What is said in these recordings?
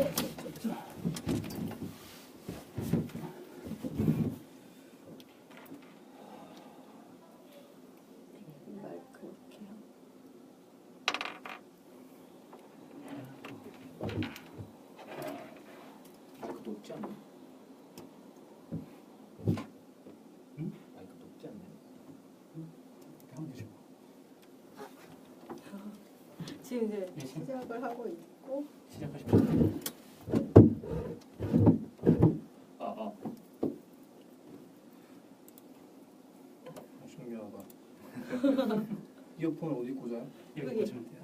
마이크 높지 않나? 응? 마이크 높지 않나요? 하면 되죠. 지금 이제 네, 시작을 하고 있고. 시작하십시오. 신기하다. 이어폰을 어디 꽂아요? 여기 여기. 보시면 돼요.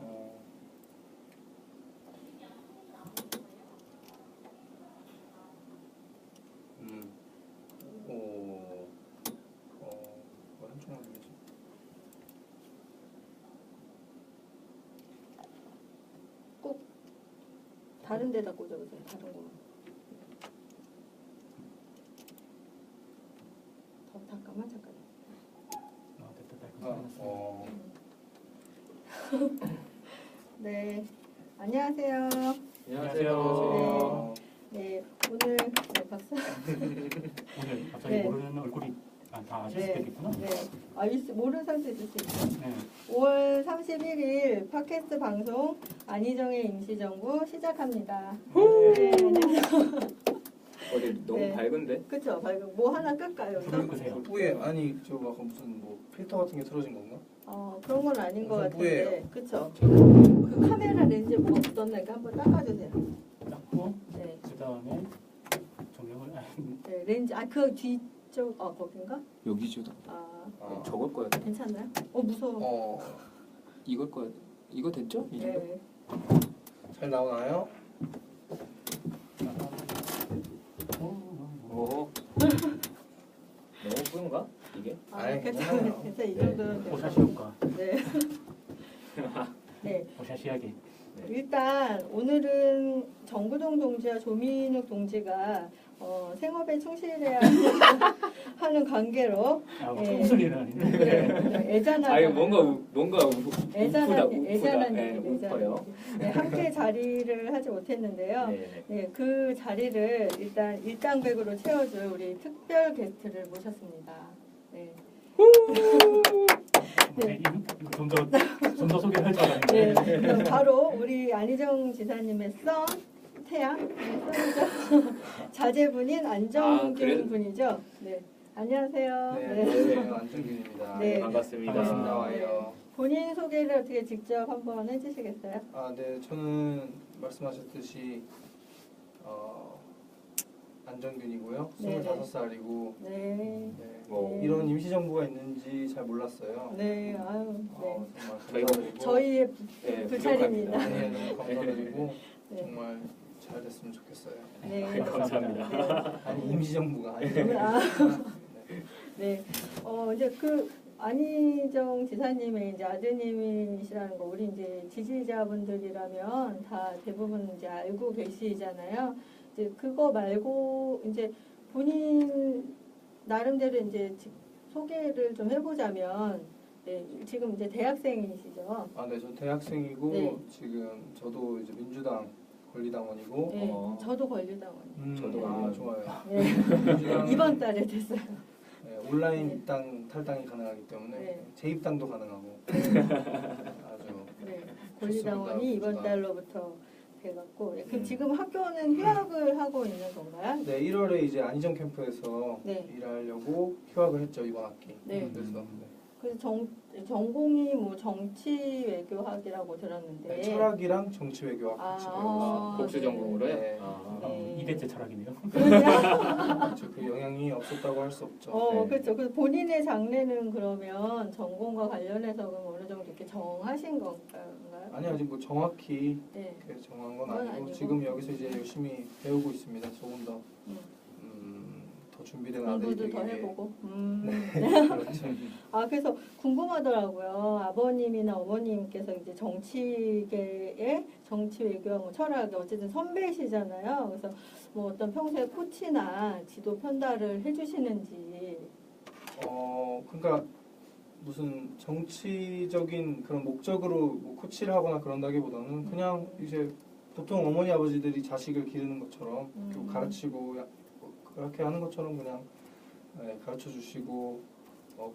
뭐 한쪽만 들리지? 꼭 다른 데다 꽂아보세요. 다른 거. 잠깐만. 됐다. 네, 안녕하세요. 안녕하세요. 네, 오늘 박사. 오늘 갑자기 네. 모르는 얼굴이 다 아실 수도 있겠구나. 네, 모르는 사람도 있을 수 있죠. 네. 5월 31일 팟캐스트 방송 안희정의 임시정부 시작합니다. 네, 안녕하세요. 어디 너무 네. 밝은데? 그쵸, 밝은 뭐 하나 끌까요? 불을 끄세요. 후에 아니 저 막 무슨 뭐 필터 같은 게 틀어진 건가? 그런 건 아닌 것 무슨 같은데, 뿌예요? 그쵸? 그 카메라 렌즈에 뭐가 묻었나 이렇게 한번 닦아주세요. 닦고 네, 그 다음에 조명을 네 렌즈, 그 뒤쪽, 거긴가? 여기죠. 저걸 거야 돼. 괜찮나요? 무서워. 이걸 거야 돼. 이거 됐죠? 이 정도? 네. 잘 나오나요? 오. 너무 뿌연가? 이게? 아이, 괜찮아요. 괜찮아요. 이 정도는 오샤시 효과. 네. 네. 오샤시하게. 일단 오늘은 정부동 동지와 조민욱 동지가 생업에 충실해야 하는 관계로 무슨 일은 아닌데. 네, 애잔한 아니 뭔가 애잔한 네, 우프요. 네, 함께 자리를 하지 못했는데요. 네. 네, 그 자리를 일단 일당백으로 채워줄 우리 특별 게스트를 모셨습니다. 네. 네. 좀더 소개를 할 줄 알았는데. 네, 그럼 바로 우리 안희정 지사님의 son 태양 son이죠. 자제분인 안정균 분이죠. 네, 안녕하세요. 네, 안정균입니다. 네. 반갑습니다. 반갑습니다. 본인 소개를 어떻게 직접 한번 해주시겠어요? 네, 저는 말씀하셨듯이 안정균이고요. 네. 25살이고 네. 이런 임시정부가 있는지 잘 몰랐어요. 네, 아유, 네. 정말 감사드리고 저희의 네, 불찰입니다. 네, 너무 감사드리고 네. 정말 잘 됐으면 좋겠어요. 네. 감사합니다. 아니 임시정부가 아니고 네. 이제 그 안희정 지사님의 이제 아드님이시라는 거 우리 이제 지지자분들이라면 다 대부분 이제 알고 계시잖아요. 이제 그거 말고 이제 본인 나름대로 이제 소개를 좀 해보자면, 네, 지금 이제 대학생이시죠? 네, 저 대학생이고 네. 지금 저도 이제 민주당 권리당원이고 네, 저도 권리당원이에요. 저도 좋아요. 네. 민주당, 이번 달에 됐어요. 네, 온라인 네. 입당 탈당이 가능하기 때문에 네. 재입당도 가능하고 아주 네, 권리당원이 이번 좋습니다. 달로부터 돼갖고, 그럼 지금 학교는 휴학을 하고 있는 건가요? 네, 1월에 이제 안희정 캠프에서 네. 일하려고 휴학을 했죠 이번 학기. 네. 그래서 그래서 전공이 뭐 정치 외교학이라고 들었는데. 네, 철학이랑 정치 외교학 같이 배우고 있습니다. 복수 전공으로요? 네. 네. 2대째 철학이네요. 그렇죠. 그 영향이 없었다고 할 수 없죠. 네. 그렇죠. 그래서 본인의 장래는 그러면 전공과 관련해서 그럼 어느 정도 이렇게 정하신 건가요? 아니 아직 뭐 정확히 네. 이렇게 정한 건 그건 아니고 아니고. 지금 여기서 이제 열심히 배우고 있습니다. 조금 더 더 준비된 아들이 공부도 되기 더 위해. 해보고. 네, 그렇죠. 그래서 궁금하더라고요. 아버님이나 어머님께서 이제 정치계의 정치 외교 뭐 철학 어쨌든 선배시잖아요. 그래서 뭐 어떤 평소에 코치나 지도 편달을 해주시는지. 그러니까 무슨 정치적인 그런 목적으로 뭐 코치를 하거나 그런다기보다는 그냥 이제 보통 어머니 아버지들이 자식을 기르는 것처럼 또 음. 가르치고 그렇게 하는 것처럼 그냥 가르쳐 주시고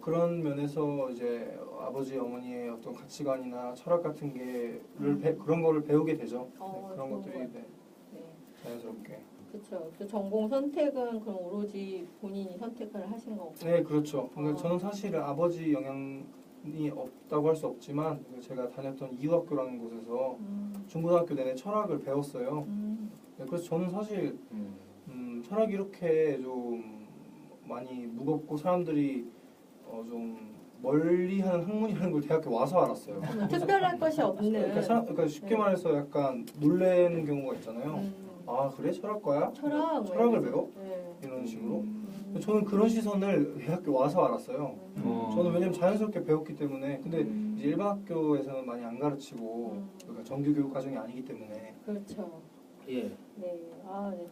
그런 면에서 이제 아버지 어머니의 어떤 가치관이나 철학 같은 게 그런 거를 배우게 되죠. 그런 좋은 것들이 것 같아요. 네. 자연스럽게. 그렇죠. 그 전공 선택은 그럼 오로지 본인이 선택을 하신 거고. 네, 그렇죠. 그러니까 저는 사실은 아버지 영향이 없다고 할 수 없지만 제가 다녔던 이유학교라는 곳에서 중고등학교 내내 철학을 배웠어요. 네, 그래서 저는 사실 철학이 이렇게 좀 많이 무겁고 사람들이 좀 멀리하는 학문이라는 걸 대학교 와서 알았어요. 특별할 것이 없는. 그러니까 쉽게 말해서 약간 놀라는 경우가 있잖아요. 아 그래 철학과야? 철학을 배워? 네. 이런 식으로. 저는 그런 시선을 대학교 와서 알았어요. 저는 왜냐면 자연스럽게 배웠기 때문에. 근데 이제 일반 학교에서는 많이 안 가르치고 그러니까 정규 교육 과정이 아니기 때문에. 그렇죠. 예. 네. 네.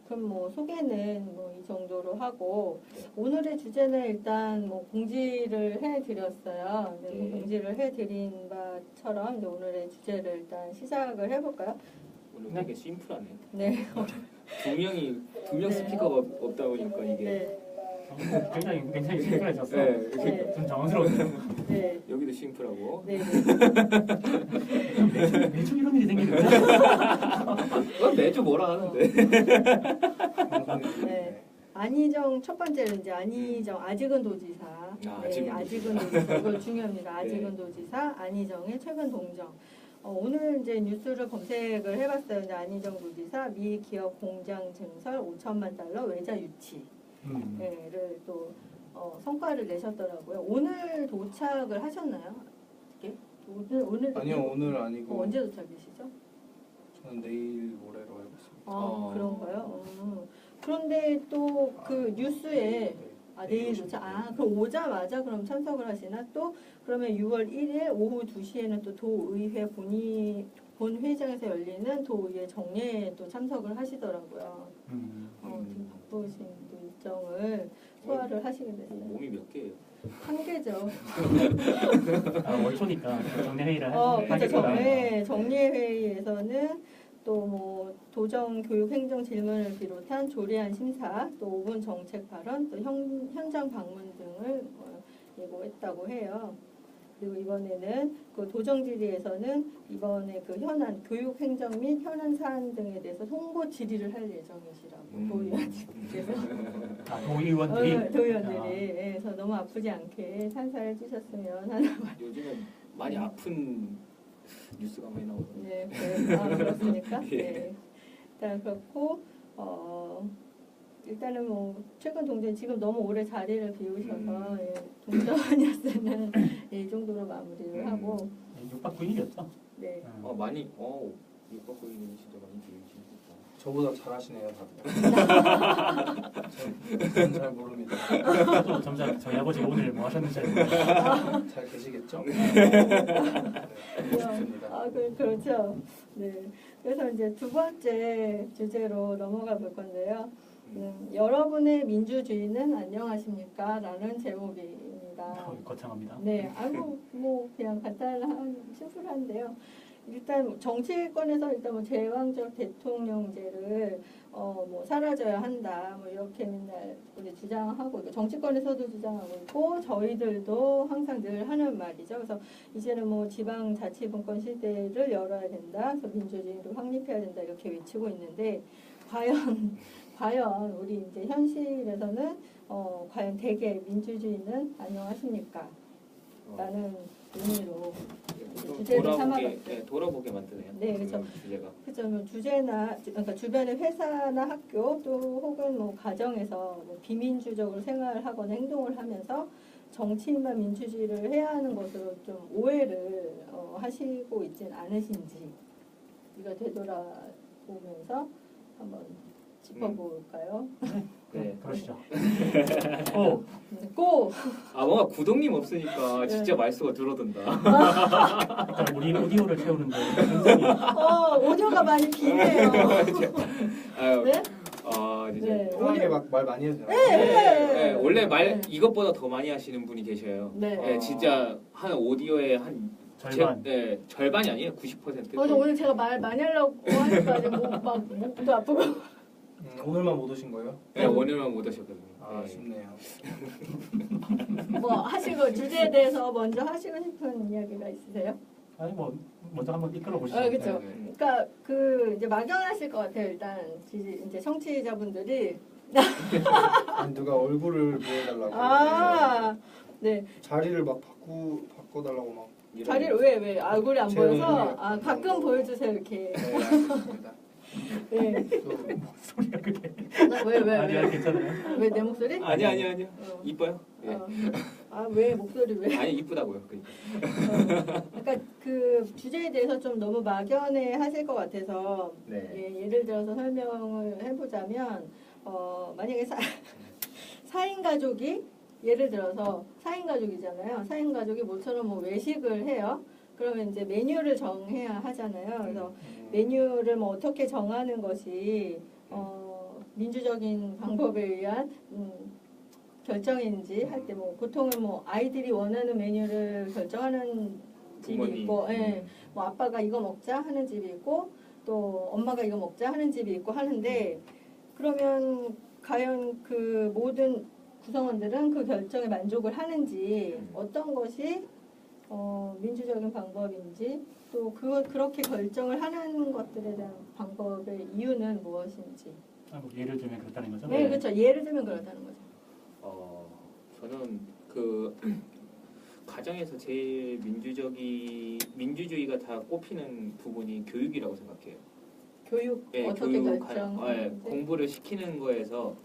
그럼 뭐 소개는 뭐 이 정도로 하고 오늘의 주제는 일단 뭐 공지를 해드렸어요. 네, 네. 공지를 해드린 바처럼 이제 오늘의 주제를 일단 시작을 해볼까요? 오늘 되게 심플하네. 네. 두 명 네. 스피커가 없다 보니까 이게 네. 굉장히 심플해졌어. 네. 네. 좀 당황스러운데요. 네. 여기도 심플하고. 네. 매주 이런 일이 생기는데. 매주 뭐라 하는데. 네. 안희정 첫 번째는 이제 안희정 아직은 도지사. 아직은 도지사. 이거 중요합니다. 아직은 도지사 안희정의 최근 동정. 오늘 이제 뉴스를 검색을 해봤어요. 이제 안희정 도지사 미 기업 공장 증설 5천만 달러 외자 유치를 또 성과를 내셨더라고요. 오늘 도착을 하셨나요? 어떻게? 오늘 아니요 오늘 아니고 언제 도착이시죠? 저는 내일 모레로 알고 있습니다. 그런가요? 그런데 또 그 뉴스에 내일 도착. 그럼 오자마자 그럼 참석을 하시나? 또 그러면 6월 1일 오후 2시에는 또 도의회 본회의장에서 열리는 도의회 정례에 또 참석을 하시더라고요. 되게 바쁘신 또 일정을 소화를 하시게 됐어요. 몸이 몇 개예요? 한 개죠. 월초니까 정례회의를 그렇죠. 하겠구나. 정례회의에서는 또 뭐 도정 교육 행정 질문을 비롯한 조례안 심사, 또 5분 정책 발언, 또 현장 방문 등을 예고했다고 해요. 그리고 이번에는 그 도정 질의에서는 이번에 그 현안 교육 행정 및 현안 사안 등에 대해서 홍보 질의를 할 예정이시라고 도의원님께서 도의원들이 그래서 너무 아프지 않게 산사를 찌셨으면 하는 말. 요즘은 많이 아픈 뉴스가 많이 나오거든요. 네, 그렇습니까? 예. 네. 일단 그렇고 일단은 뭐 최근 동전 지금 너무 오래 자리를 비우셔서 동전 뉴스는 이 정도로 마무리를 하고 6박 9일이었죠? 네. 많이 6박 9일이 진짜 많이 비우시니까. 저보다 잘하시네요 다들. 저는 잘 모릅니다. 또 점점 저희 아버지 오늘 뭐 하셨는지 알고 잘 계시겠죠? 아, 그렇죠. 네. 그래서 이제 두 번째 주제로 넘어가 볼 건데요. 여러분의 민주주의는 안녕하십니까? 라는 제목입니다. 거창합니다. 네, 뭐 그냥 간단한 심플한데요. 일단 정치권에서 일단 뭐 제왕적 대통령제를 뭐 사라져야 한다 뭐 이렇게 맨날 이제 주장하고 정치권에서도 주장하고 있고 저희들도 항상 늘 하는 말이죠. 그래서 이제는 뭐 지방자치분권 시대를 열어야 된다. 그래서 민주주의를 확립해야 된다 이렇게 외치고 있는데 과연 우리 이제 현실에서는 과연 대개 민주주의는 안녕하십니까? 라는 의미로 주제를 삼아봤어요. 돌아보게 만드네요. 네, 그렇죠. 주제가. 그렇죠. 주제나 그러니까 주변의 회사나 학교 또 혹은 뭐 가정에서 뭐 비민주적으로 생활을 하거나 행동을 하면서 정치인만 민주주의를 해야 하는 것으로 좀 오해를 하시고 있진 않으신지 우리가 되돌아보면서 한번 짚어볼까요? 네. 그러시죠. 고! 뭔가 구독님 없으니까 진짜 말수가 줄어든다. 일단 우리 오디오를 채우는데 굉장히 오디오가 많이 비네요. 네? 이제 네. 편하게 막 말 많이 해도 되나요? 원래 말 이것보다 더 많이 하시는 분이 계셔요. 네. 진짜 한 오디오에 한 절반. 네, 절반이 아니에요. 90%. 맞아, 오늘 제가 말 많이 하려고 하니까 이제 막 목도 아프고. 오늘만 못 오신 거예요? 네, 오늘만 못 오셨거든요. 아, 네. 아쉽네요. 뭐 하시고 주제에 대해서 먼저 하시고 싶은 이야기가 있으세요? 아니 뭐 먼저 한번 이끌어 보시죠. 그렇죠. 네, 네. 그러니까 그 이제 막연하실 것 같아요. 일단 이제 청취자분들이 아니, 누가 얼굴을 보여달라고. 네. 자리를 막 바꿔달라고 막. 자리를 왜 얼굴이 안 제 보여서 얼굴이 가끔 보여주세요 이렇게. 네, 알겠습니다. 네. 또 소리가 그게. 왜 아니야 괜찮아요. 왜 내 목소리? 아니요. 어. 이뻐요? 예. 왜 목소리 왜? 아니 이쁘다고요. 그러니까. 그러니까 그 주제에 대해서 좀 너무 막연해 하실 것 같아서 네. 예를 들어서 설명을 해보자면 만약에 4인 가족이 예를 들어서 4인 가족이잖아요. 4인 가족이 모처럼 뭐 외식을 해요. 그러면 이제 메뉴를 정해야 하잖아요. 그래서 메뉴를 뭐 어떻게 정하는 것이 민주적인 방법에 의한 결정인지 할 때 뭐 보통은 뭐 아이들이 원하는 메뉴를 결정하는 집이 부모님. 있고, 예, 뭐 아빠가 이거 먹자 하는 집이 있고 또 엄마가 이거 먹자 하는 집이 있고 하는데 그러면 과연 그 모든 구성원들은 그 결정에 만족을 하는지 어떤 것이 민주적인 방법인지 또 그렇게 결정을 하는 것들에 대한 방법의 이유는 무엇인지. 뭐 예를 들면 그렇다는 거죠. 네, 그렇죠. 예를 들면 그렇다는 거죠. 저는 그 가정에서 제일 민주주의가 다 꼽히는 부분이 교육이라고 생각해요. 교육 예, 어떻게 교육 결정? 공부를 시키는 거에서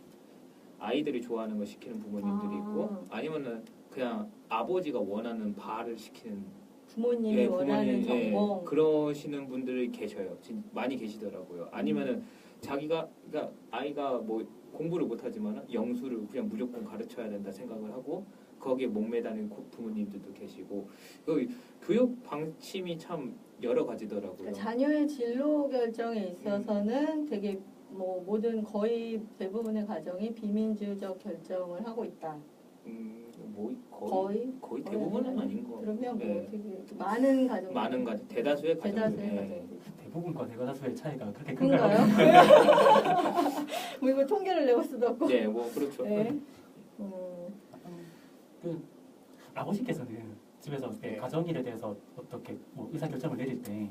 아이들이 좋아하는 거 시키는 부모님들이 있고 아니면은 그냥 아버지가 원하는 바를 시키는 부모님이 원하는 전공. 그러시는 분들이 계셔요. 많이 계시더라고요. 아니면은 자기가 그러니까 아이가 뭐 공부를 못하지만 영수를 그냥 무조건 가르쳐야 된다 생각을 하고 거기에 목매다는 부모님들도 계시고 그 교육 방침이 참 여러 가지더라고요. 그러니까 자녀의 진로 결정에 있어서는 되게 뭐 모든 거의 대부분의 가정이 비민주적 결정을 하고 있다. 뭐 거의 대부분은 아닌 거. 그러면 뭐 네. 되게 많은 가정. 많은 가정 대다수의 가정. 대다수의 네. 가정. 대부분과 대다수의 차이가 그렇게 큰가요? 그런가요? 뭐 이거 통계를 내볼 수도 없고. 네, 뭐 그렇죠. 네. 그 아버지께서는 집에서 네. 가정일에 대해서 어떻게 뭐 의사 결정을 내릴 때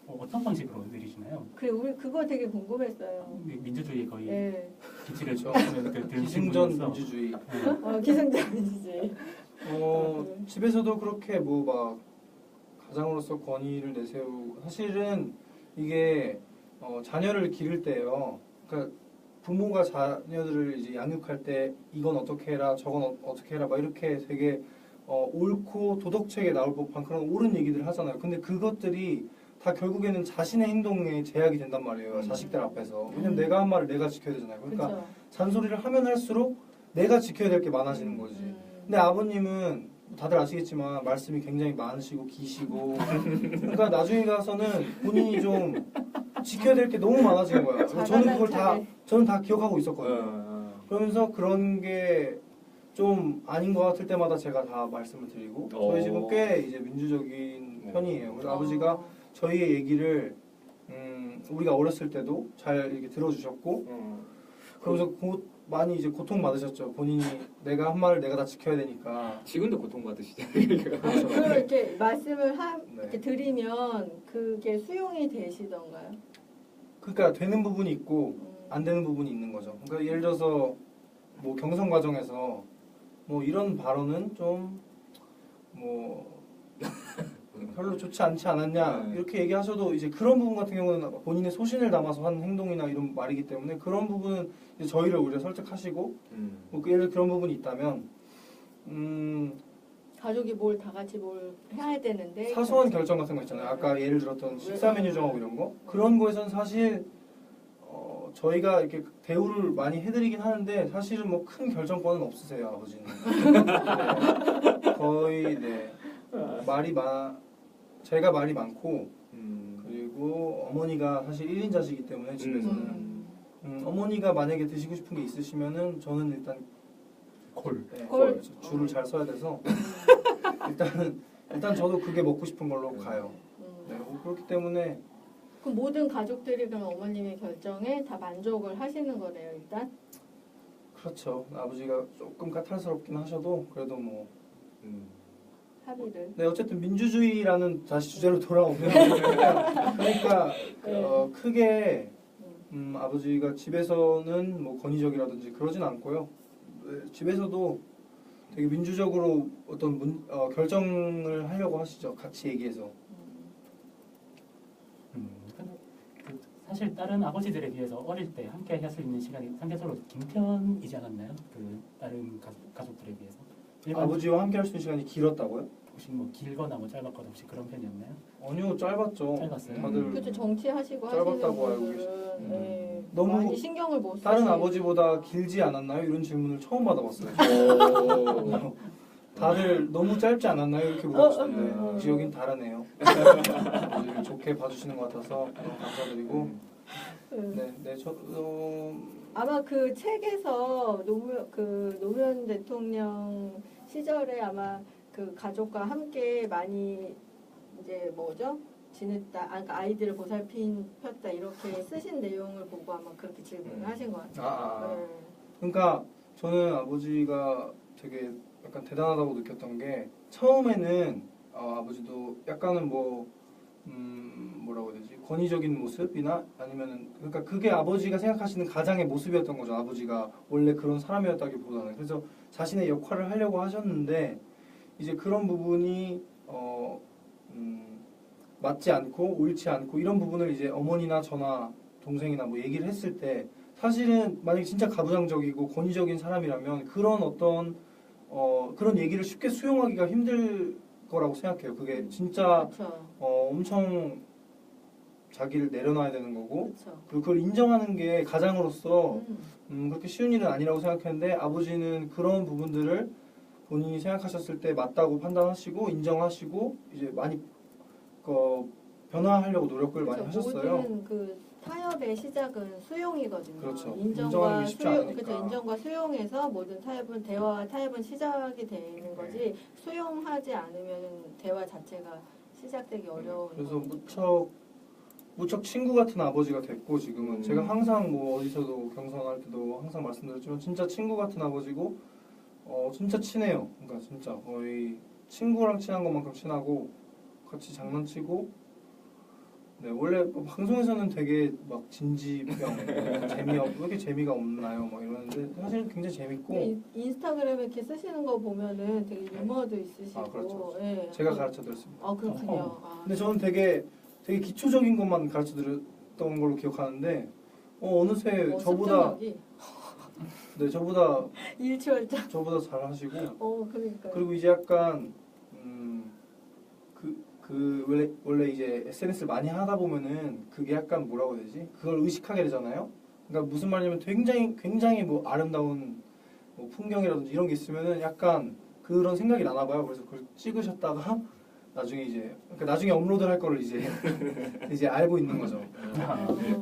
어떤 방식으로 내리시나요? 그래 우리 그거 되게 궁금했어요. 민주주의에 거의 네. 기치를 그렇죠. 하는 그 기승전 분으로서. 민주주의. 기승전이지. 집에서도 그렇게 뭐 막 가장으로서 권위를 내세우고 사실은 이게 자녀를 기를 때요. 그러니까 부모가 자녀들을 이제 양육할 때 이건 어떻게 해라 저건 어떻게 해라 막 이렇게 되게 옳고 도덕책에 나올 법한 그런 옳은 얘기들을 하잖아요. 근데 그것들이 다 결국에는 자신의 행동에 제약이 된단 말이에요. 자식들 앞에서. 왜냐면 내가 한 말을 내가 지켜야 되잖아요. 그러니까 그렇죠. 잔소리를 하면 할수록 내가 지켜야 될 게 많아지는 거지. 근데 아버님은 다들 아시겠지만 말씀이 굉장히 많으시고 기시고 그러니까 나중에 가서는 본인이 좀 지켜야 될 게 너무 많아지는 거야. 그래서 저는 다 기억하고 있었거든요. 그러면서 그런 게 좀 아닌 것 같을 때마다 제가 다 말씀을 드리고 저희 집은 꽤 이제 민주적인 편이에요. 그래서 아버지가 저희의 얘기를 우리가 어렸을 때도 잘 이렇게 들어주셨고 그러면서 많이 이제 고통 받으셨죠. 본인이 내가 한 말을 내가 다 지켜야 되니까. 지금도 고통받으시잖아요. 그렇죠. 이렇게 말씀을 네. 이렇게 드리면 그게 수용이 되시던가요? 그러니까 되는 부분이 있고 안 되는 부분이 있는 거죠. 그러니까 예를 들어서 뭐 경선 과정에서 뭐 이런 발언은 좀 뭐 별로 좋지 않지 않았냐 이렇게 얘기하셔도 이제 그런 부분 같은 경우는 본인의 소신을 담아서 한 행동이나 이런 말이기 때문에 그런 부분은 이제 저희를 오히려 설득하시고 뭐 예를 들어 그런 부분이 있다면 가족이 다 같이 뭘 해야 되는데 사소한 결정 같은 거 있잖아요. 아까 예를 들었던 식사 메뉴 정하고 이런 거 그런 거에서는 사실 저희가 이렇게 대우를 많이 해드리긴 하는데 사실은 뭐 큰 결정권은 없으세요 아버지는. 네. 거의 제가 말이 많고 그리고 어머니가 사실 1인자시기 때문에 집에서는 어머니가 만약에 드시고 싶은 게 있으시면은 저는 일단 콜. 줄을 잘 서야 돼서 일단은 일단 저도 그게 먹고 싶은 걸로 가요. 음. 네, 그렇기 때문에 그럼 모든 가족들이 그럼 어머님의 결정에 다 만족을 하시는 거네요, 일단? 그렇죠. 아버지가 조금 까탈스럽긴 하셔도 그래도 뭐 합의를. 네, 어쨌든 민주주의라는 다시 주제로 돌아오면 그러니까 크게 아버지가 집에서는 뭐 권위적이라든지 그러진 않고요. 네, 집에서도 되게 민주적으로 어떤 결정을 하려고 하시죠. 같이 얘기해서. 근데 그 사실 다른 아버지들에 비해서 어릴 때 함께 할 수 있는 시간이 상대적으로 긴 편이지 않았나요? 그 다른 가족들에 비해서. 아버지와 함께 할 수 있는 시간이 길었다고요? 혹시 뭐 길거나 뭐 짧았거나 혹시 그런 편이었나요? 아니요, 짧았죠. 짧았어요? 다들 그렇죠. 정치하시고 짧았다고 하시는 알고 분들은 네, 너무 많이 신경을 못 다른 쓰시- 아버지보다 길지 않았나요? 이런 질문을 처음 받아봤어요. 다들 너무 짧지 않았나요? 이렇게 물어보시는데 역시 여긴 다르네요. 아버지를 좋게 봐주시는 것 같아서 너무 감사드리고 네, 저 아마 그 책에서 노무현 대통령 시절에 아마 그 가족과 함께 많이 이제 뭐죠? 지냈다, 그러니까 아이들을 보살폈다 이렇게 쓰신 내용을 보고 아마 그렇게 질문을 하신 것 같아요. 네. 그러니까 저는 아버지가 되게 약간 대단하다고 느꼈던 게 처음에는 아버지도 약간은 뭐라고 해야 되지? 권위적인 모습이나 아니면은 그러니까 그게 아버지가 생각하시는 가장의 모습이었던 거죠. 아버지가 원래 그런 사람이었다기보다는 그래서 자신의 역할을 하려고 하셨는데 이제 그런 부분이 맞지 않고 옳지 않고 이런 부분을 이제 어머니나 저나 동생이나 뭐 얘기를 했을 때 사실은 만약에 진짜 가부장적이고 권위적인 사람이라면 그런 어떤 그런 얘기를 쉽게 수용하기가 힘들 거라고 생각해요. 그게 진짜 그렇죠. 엄청 자기를 내려놔야 되는 거고 그렇죠. 그리고 그걸 인정하는 게 가장으로서 그렇게 쉬운 일은 아니라고 생각했는데 아버지는 그런 부분들을 본인이 생각하셨을 때 맞다고 판단하시고 인정하시고 이제 많이 변화하려고 노력을 많이 그렇죠. 하셨어요. 모든 그 타협의 시작은 수용이거든요. 그렇죠. 인정과 인정하는 게 쉽지 수용, 않으니까. 그렇죠. 인정과 수용에서 모든 대화와 타협은 시작이 되는 거지 네. 수용하지 않으면 대화 자체가 시작되기 어려운. 그래서 거죠. 무척 친구 같은 아버지가 됐고 지금은 제가 음. 항상 뭐 어디서도 경선할 때도 항상 말씀드렸지만 진짜 친구 같은 아버지고 진짜 친해요. 그러니까 진짜 거의 친구랑 친한 것만큼 친하고 같이 장난치고 네 원래 뭐 방송에서는 되게 막 진지병 왜 이렇게 재미가 없나요? 막 이러는데 사실 굉장히 재밌고 인스타그램에 이렇게 쓰시는 거 보면은 되게 유머도 있으시고. 그렇죠. 예. 제가 가르쳐 드렸습니다. 아 그렇군요. 아, 근데 저는 되게 기초적인 것만 가르쳐 드렸던 걸로 기억하는데 어느새 저보다 습득력이 네 저보다 일취월장. 저보다 잘 하시고 그러니까. 그리고 이제 약간 원래 이제 SNS를 많이 하다 보면은 그게 약간 뭐라고 해야 되지? 그걸 의식하게 되잖아요. 그러니까 무슨 말이냐면 굉장히 뭐 아름다운 뭐 풍경이라든지 이런 게 있으면은 약간 그런 생각이 나나 봐요. 그래서 그걸 찍으셨다가 나중에 업로드를 할 거를 이제 알고 있는 거죠.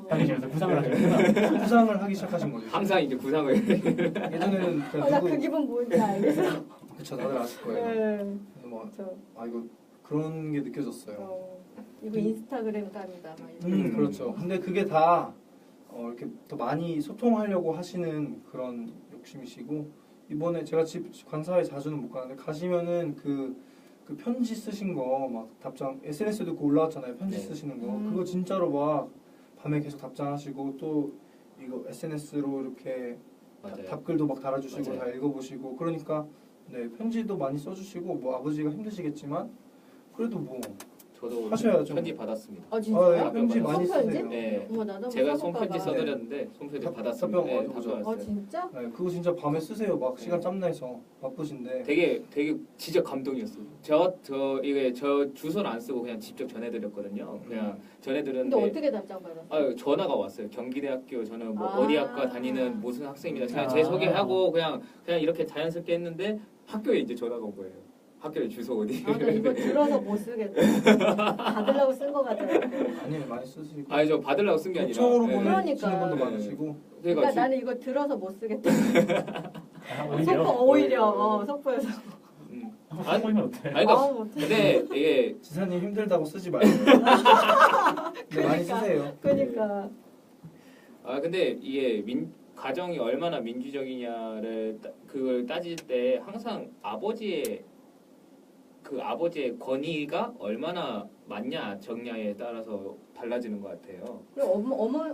당신에서 구상을 하셨구나. 구상을 하기 시작하신 거죠. 항상 이제 구상을 예전에는 나 그 기분 뭔지 알겠어. 그쵸 다들 아실 거예요. 네. 그래서 뭐 저, 이거 그런 게 느껴졌어요. 이거 인스타그램 감이다. 막 이런. 그렇죠. 근데 그게 다 이렇게 더 많이 소통하려고 하시는 그런 욕심이시고 이번에 제가 집 관사에 자주는 못 가는데 가시면은 그 편지 쓰신 거 막 답장 SNS에도 그 올라왔잖아요. 편지 네. 쓰시는 거 그거 진짜로 막 밤에 계속 답장하시고 또 이거 SNS로 이렇게 맞아요. 답글도 막 달아주시고 맞아요. 다 읽어보시고 그러니까 네 편지도 많이 써주시고 뭐 아버지가 힘드시겠지만 그래도 뭐 저도 하셔야죠. 편지 받았습니다. 아 진짜요? 편지 많이 손편지? 쓰세요. 네. 어머 나도 제가 한번 써볼까 손편지 봐. 써드렸는데 손편지 답- 받았습니다. 답변 어디 네, 보죠? 답변 왔어요. 진짜? 네, 그거 진짜 밤에 쓰세요. 막 시간 짬내서 바쁘신데. 되게 진짜 감동이었어요. 이게 저 주소를 안 쓰고 그냥 직접 전해드렸거든요. 그냥 전해드렸는데 근데 어떻게 답장 받았어요? 전화가 왔어요. 경기대학교 저는 뭐 아. 어디 학과 다니는 무슨 학생입니다. 그냥 제 아. 소개하고 그냥 이렇게 자연스럽게 했는데 학교에 이제 전화가 온 거예요. 학교에 주소 어디? 나 이거 들어서 못 쓰겠다. 받으려고 쓴 거 같더라고. 아니에요, 많이 쓰시고. 아니 저 받으려고 쓴 게 아니라. 요청으로 네. 보내시는 그러니까. 분도 많으시고. 그러니까 지- 나는 이거 들어서 못 쓰겠다. 오히려 오히려 속보여서. 한번 써보면 어때? 아니, 그러니까 못해. 근데 이게 지사님 힘들다고 쓰지 말고. 근데 많이 쓰세요. 그러니까 근데 이게 가정이 얼마나 민주적이냐를 그걸 따질 때 항상 아버지의 권위가 얼마나 맞냐 적냐에 따라서 달라지는 것 같아요. 그리고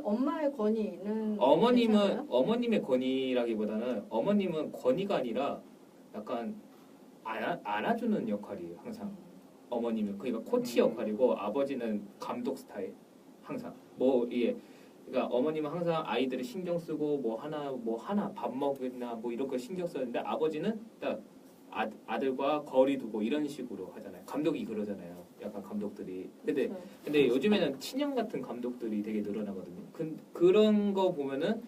엄마의 권위는 괜찮아요? 어머님의 권위라기보다는 어머님은 권위가 아니라 약간 안아주는 역할이에요. 항상 어머님은 그러니까 코치 역할이고 아버지는 감독 스타일 항상 뭐 이게 그러니까 어머님은 항상 아이들을 신경 쓰고 뭐 하나 밥 먹나 뭐 이런 거 신경 썼는데 아버지는 딱 아들과 거리 두고 이런 식으로 하잖아요. 감독이 그러잖아요. 약간 감독들이. 근데 요즘에는 친형 같은 감독들이 되게 늘어나거든요. 그런 거 보면은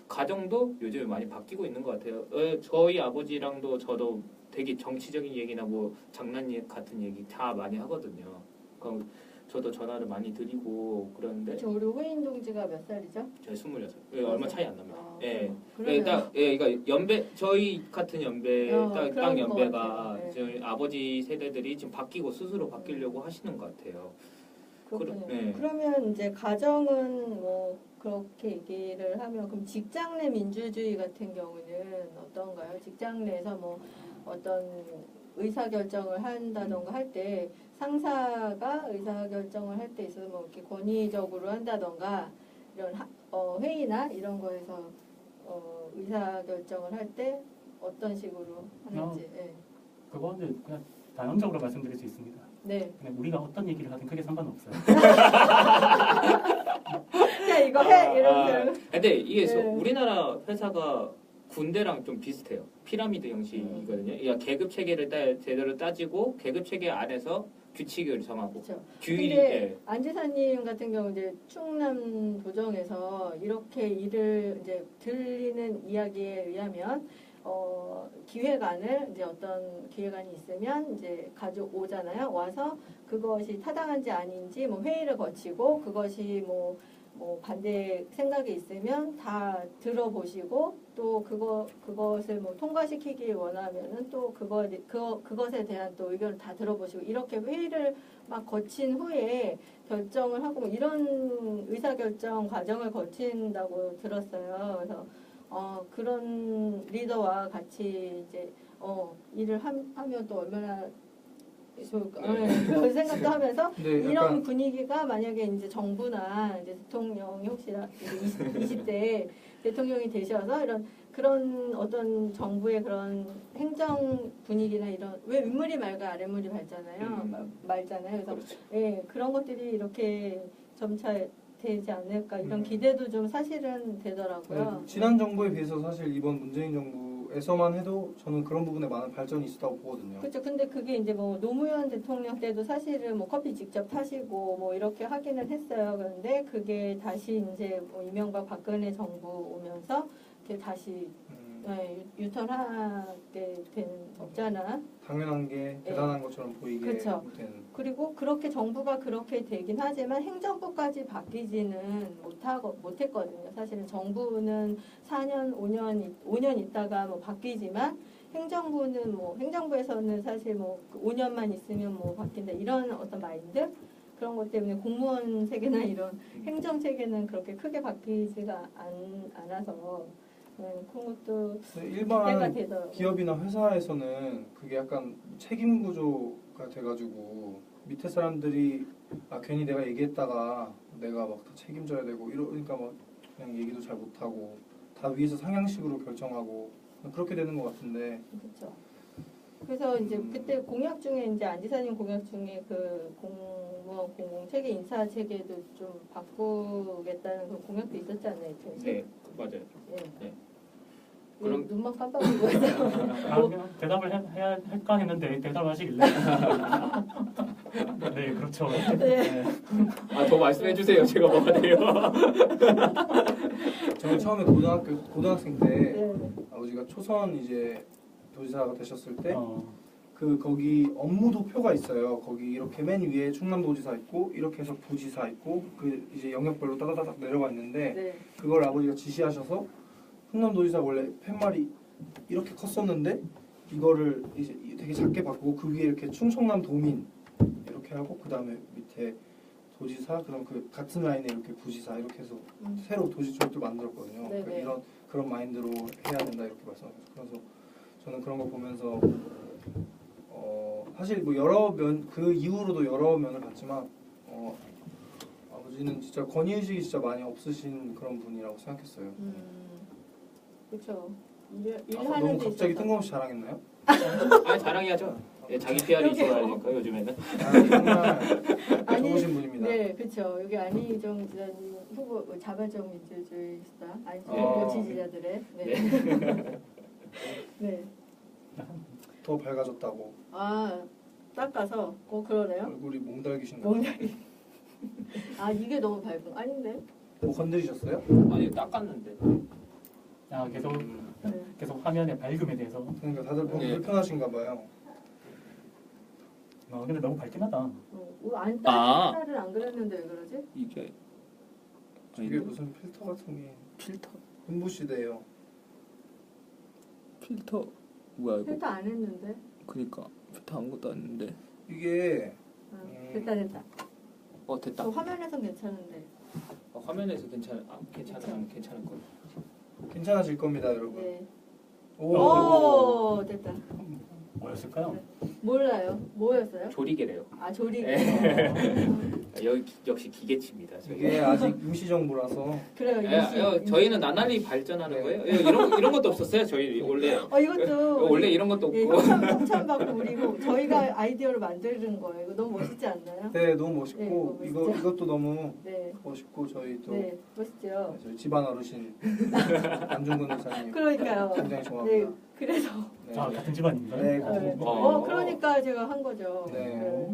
가정도 요즘에 많이 바뀌고 있는 것 같아요. 저희 아버지랑도 저도 되게 정치적인 얘기나 뭐 장난 같은 얘기 다 많이 하거든요. 그럼 저도 전화를 많이 드리고 그러는데 저 우리 호인 동지가 몇 살이죠? 저희 26. 얼마 차이 안 납니다. 예. 그러면 그러니까 연배 저희 같은 연배 딱 그런 것 연배가 같아요. 저희 아버지 세대들이 지금 바뀌고 스스로 바뀌려고 하시는 것 같아요. 그렇군요. 네. 그러면 이제 가정은 뭐 그렇게 얘기를 하면 그럼 직장 내 민주주의 같은 경우는 어떤가요? 직장 내에서 뭐 어떤 의사결정을 한다던가 할 때 상사가 의사결정을 할 때 있어서 뭐 이렇게 권위적으로 한다던가 이런 회의나 이런 거에서 의사결정을 할 때 어떤 식으로 하는지. 예. 그거는 그냥 단언적으로 말씀드릴 수 있습니다. 네. 그냥 우리가 어떤 얘기를 하든 크게 상관없어요. 야 이거 해 이러면서. 근데 이게 네. 우리나라 회사가 군대랑 좀 비슷해요. 피라미드 형식이거든요. 그러니까 계급 체계를 제대로 따지고 계급 체계 안에서 규칙을 정하고 그렇죠. 규율이 근데 안지사님 같은 경우 이제 충남 도정에서 이렇게 일을 이제 들리는 이야기에 의하면 기획안을 이제 어떤 기획안이 있으면 이제 가져오잖아요. 와서 그것이 타당한지 아닌지 뭐 회의를 거치고 그것이 뭐 반대 생각이 있으면 다 들어보시고 또 그것을 뭐 통과시키기 원하면은 또 그것에 대한 또 의견을 다 들어보시고 이렇게 회의를 막 거친 후에 결정을 하고 뭐 이런 의사결정 과정을 거친다고 들었어요. 그래서 그런 리더와 같이 이제 일을 하면 또 얼마나 좋을까 그런 생각도 하면서 근데 이런 약간 분위기가 만약에 이제 정부나 이제 대통령이 혹시 20대 대통령이 되셔서 그런 어떤 정부의 그런 행정 분위기나 이런 왜 윗물이 맑아 아랫물이 밝잖아요. 말잖아요. 그래서 그렇죠. 예, 그런 것들이 이렇게 점차 되지 않을까 이런 기대도 좀 사실은 되더라고요. 지난 정부에 비해서 사실 이번 문재인 정부에서만 해도 저는 그런 부분에 많은 발전이 있었다고 보거든요. 그렇죠. 근데 그게 이제 뭐 노무현 대통령 때도 사실은 뭐 커피 직접 타시고 뭐 이렇게 하기는 했어요. 그런데 그게 다시 이제 뭐 이명박 박근혜 정부 오면서 이렇게 다시 유턴하게 된 없잖아. 당연한 게 대단한 것처럼 보이게 그렇죠. 되는. 그리고 그렇게 정부가 그렇게 되긴 하지만 행정부까지 바뀌지는 못했거든요. 사실은 정부는 4년, 5년 있다가 뭐 바뀌지만 행정부는 뭐 행정부에서는 사실 뭐 5년만 있으면 뭐 바뀐다 이런 어떤 마인드 그런 것 때문에 공무원 체계나 이런 행정 체계는 그렇게 크게 바뀌지가 않아서 그런 것도 기대가 일반 되더라고요. 기업이나 회사에서는 그게 약간 책임 구조가 돼가지고 밑에 사람들이 괜히 내가 얘기했다가 내가 막 다 책임져야 되고 이러니까 막 그냥 얘기도 잘 못하고 다 위에서 상향식으로 결정하고 그렇게 되는 것 같은데. 그렇죠. 그래서 이제 그때 공약 중에 이제 안지사님 공약 중에 그 공무원 공공 체계 인사 체계도 좀 바꾸겠다는 그 공약도 있었지 않나요? 네, 맞아요. 예. 네. 그럼 그럼- 눈만 깜빡이고 해서 그냥 대답을 해야 할까 했는데 대답을 하시길래 네 그렇죠. 네. 더 말씀해 주세요. 제가 뭐가 돼요? 저는 처음에 고등학생 때 네. 아버지가 초선 이제 도지사가 되셨을 때 어, 거기 업무도표가 있어요. 거기 이렇게 맨 위에 충남도지사 있고 이렇게 해서 부지사 있고 그 이제 영역별로 따다다닥 내려가 있는데 네. 그걸 아버지가 지시하셔서 충남도지사 원래 팻말이 이렇게 컸었는데 이거를 이제 되게 작게 바꾸고 그 위에 이렇게 충청남 도민 이렇게 하고 그 다음에 밑에 도지사 그럼 그 같은 라인에 이렇게 부지사 이렇게 해서 새로 도시 조직도 만들었거든요. 네네. 그러니까 그런 마인드로 해야 된다 이렇게 말씀하셨어요. 그래서 저는 그런 거 보면서 사실 뭐 여러 면 그 이후로도 여러 면을 봤지만 아버지는 진짜 권위의식이 진짜 많이 없으신 그런 분이라고 생각했어요. 그렇죠. 너무 갑자기 뜬금없이 자랑했나요? 아니 자랑해야죠. 예, 자기 PR이 있어야 하니까 요즘에는. 정말 아니, 좋으신 분입니다. 네, 그렇죠. 여기 안희정 지사님 후보 자발적 민주주의 수당 어. 지지자들의 네. 네. 더 밝아졌다고 아 닦아서 그러네요. 얼굴이 몽달기신가? 몽달기. 아 이게 너무 밝은 아닌데? 뭐 건드리셨어요? 아니 닦았는데. 계속 네. 계속 화면의 밝음에 대해서 그러니까 다들 보기 예. 불편하신가 봐요. 근데 너무 밝긴 하다. 안 아. 딸을 안 그렸는데 왜 그러지? 이게 이게 무슨 필터 같은 게 필터 눈부시대요. 필터 뭐야 필터 안 했는데. 그니까 필터 아무것도 안 했는데. 이게 됐다. 됐다. 저 화면에선 괜찮은데. 화면에서 괜찮을 거. 괜찮아질 겁니다, 여러분. 네. 오. 됐다. 뭐였을까요? 몰라요. 뭐였어요? 조리개래요. 아 조리. 여기 역시 기계치입니다. 저희. 이게 아직 임시정부라서 그래요. 저희는 나날이 발전하는 네. 거예요. 이런 것도 없었어요. 저희 원래 이것도 원래 이런 것도 예, 없고. 협찬받고 우리 저희가 아이디어를 만드는 거예요. 이거 너무 멋있지 않나요? 네 너무 멋있고 네, 너무 멋있죠? 이것도 너무 네. 멋있고 저희 또 네, 멋있죠. 저희 집안 어르신 남중근 의사님 그러니까요. 굉장히 네, 좋아합니다. 그래서 네. 같은 집안인가요? 네, 네. 어. 그러니까 제가 한 거죠. 네.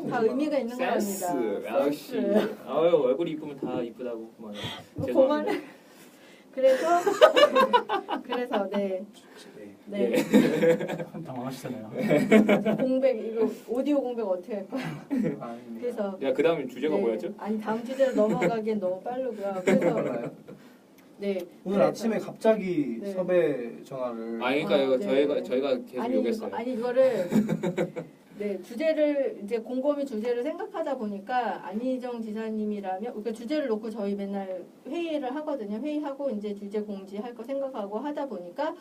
다 의미가 있는 센스. 겁니다. 역시. 아유 얼굴이 이쁘면 다 이쁘다고 그만. 그만. 그래서 네. 네. 당황하시잖아요. 공백 이거 오디오 공백 어떻게 할 거야? 아닙니다. 그래서 야 그다음 주제가 네. 뭐였죠? 아니 다음 주제로 넘어가기엔 너무 빠르고요. 그래서 그러나요? 네. 오늘 그래서- 아침에 갑자기 네. 섭외 전화를 그러니까 아, 이거 네. 저희가 계속 요구했어요. 이거를 네 주제를 이제 곰곰이 주제를 생각하다 보니까 안희정 지사님이라면 그러니까 주제를 놓고 저희 맨날 회의를 하거든요. 회의하고 이제 주제 공지할 거 생각하고 하다 보니까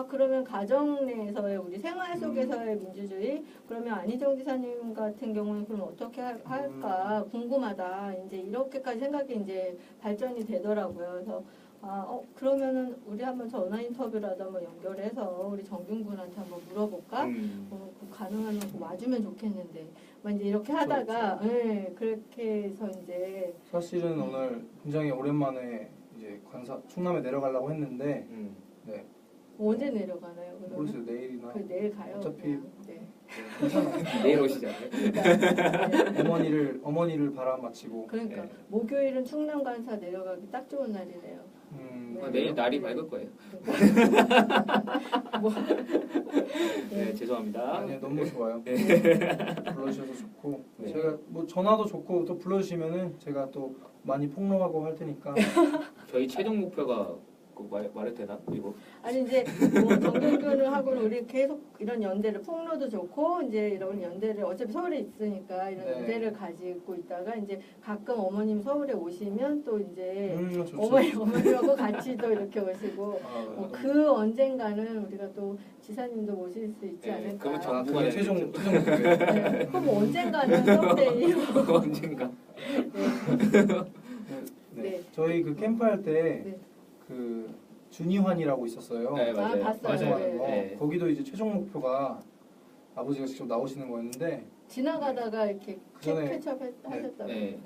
그러면 가정 내에서의 우리 생활 속에서의 민주주의 그러면 안희정 지사님 같은 경우는 그럼 어떻게 할까 궁금하다. 이제 이렇게까지 생각이 이제 발전이 되더라고요. 그래서 그러면은 우리 한번 전화 인터뷰라도 한번 연결해서 우리 정균 군한테 한번 물어볼까? 가능하면 와주면 좋겠는데, 이제 이렇게 하다가, 네, 그렇게 해서 이제 사실은 오늘 굉장히 오랜만에 이제 충남에 내려가려고 했는데 네 언제 내려가나요? 그러면? 모르겠어요 내일이나 내일 가요. 어차피 그냥. 네. 괜찮아요. 내일 오시잖아요. 그러니까, 어머니를 바라마치고 그러니까 네. 목요일은 충남 간사 내려가기 딱 좋은 날이네요. 내일 날이 밝을 거예요. 네 죄송합니다. 아니요 너무 좋아요. 네. 불러주셔서 좋고 네. 제가 뭐 전화도 좋고 또 불러주시면은 제가 또 많이 폭로하고 할 테니까 저희 최종 목표가 말해도 되나? 이거 아니 이제 정균군을 하고는 우리 계속 이런 연대를 폭로도 좋고 이제 이런 연대를 어차피 서울에 있으니까 이런 네. 연대를 가지고 있다가 이제 가끔 어머님 서울에 오시면 또 이제 좋죠. 어머님하고 같이 또 이렇게 오시고 아, 그 언젠가는 우리가 또 지사님도 모실 수 있지 네, 않을까. 그러면 아, 정부가 그게 최종 목표. 네, 그럼 언젠가는 서울에 언젠가. 네. 네. 저희 그 캠프 할 때 네. 그 준이환이라고 있었어요. 네 맞아요. 봤어요. 방송하는 거. 네. 거기도 이제 최종 목표가 아버지가 직접 나오시는 거였는데 지나가다가 이렇게 그 전에- 캐치업 하셨다고. 네.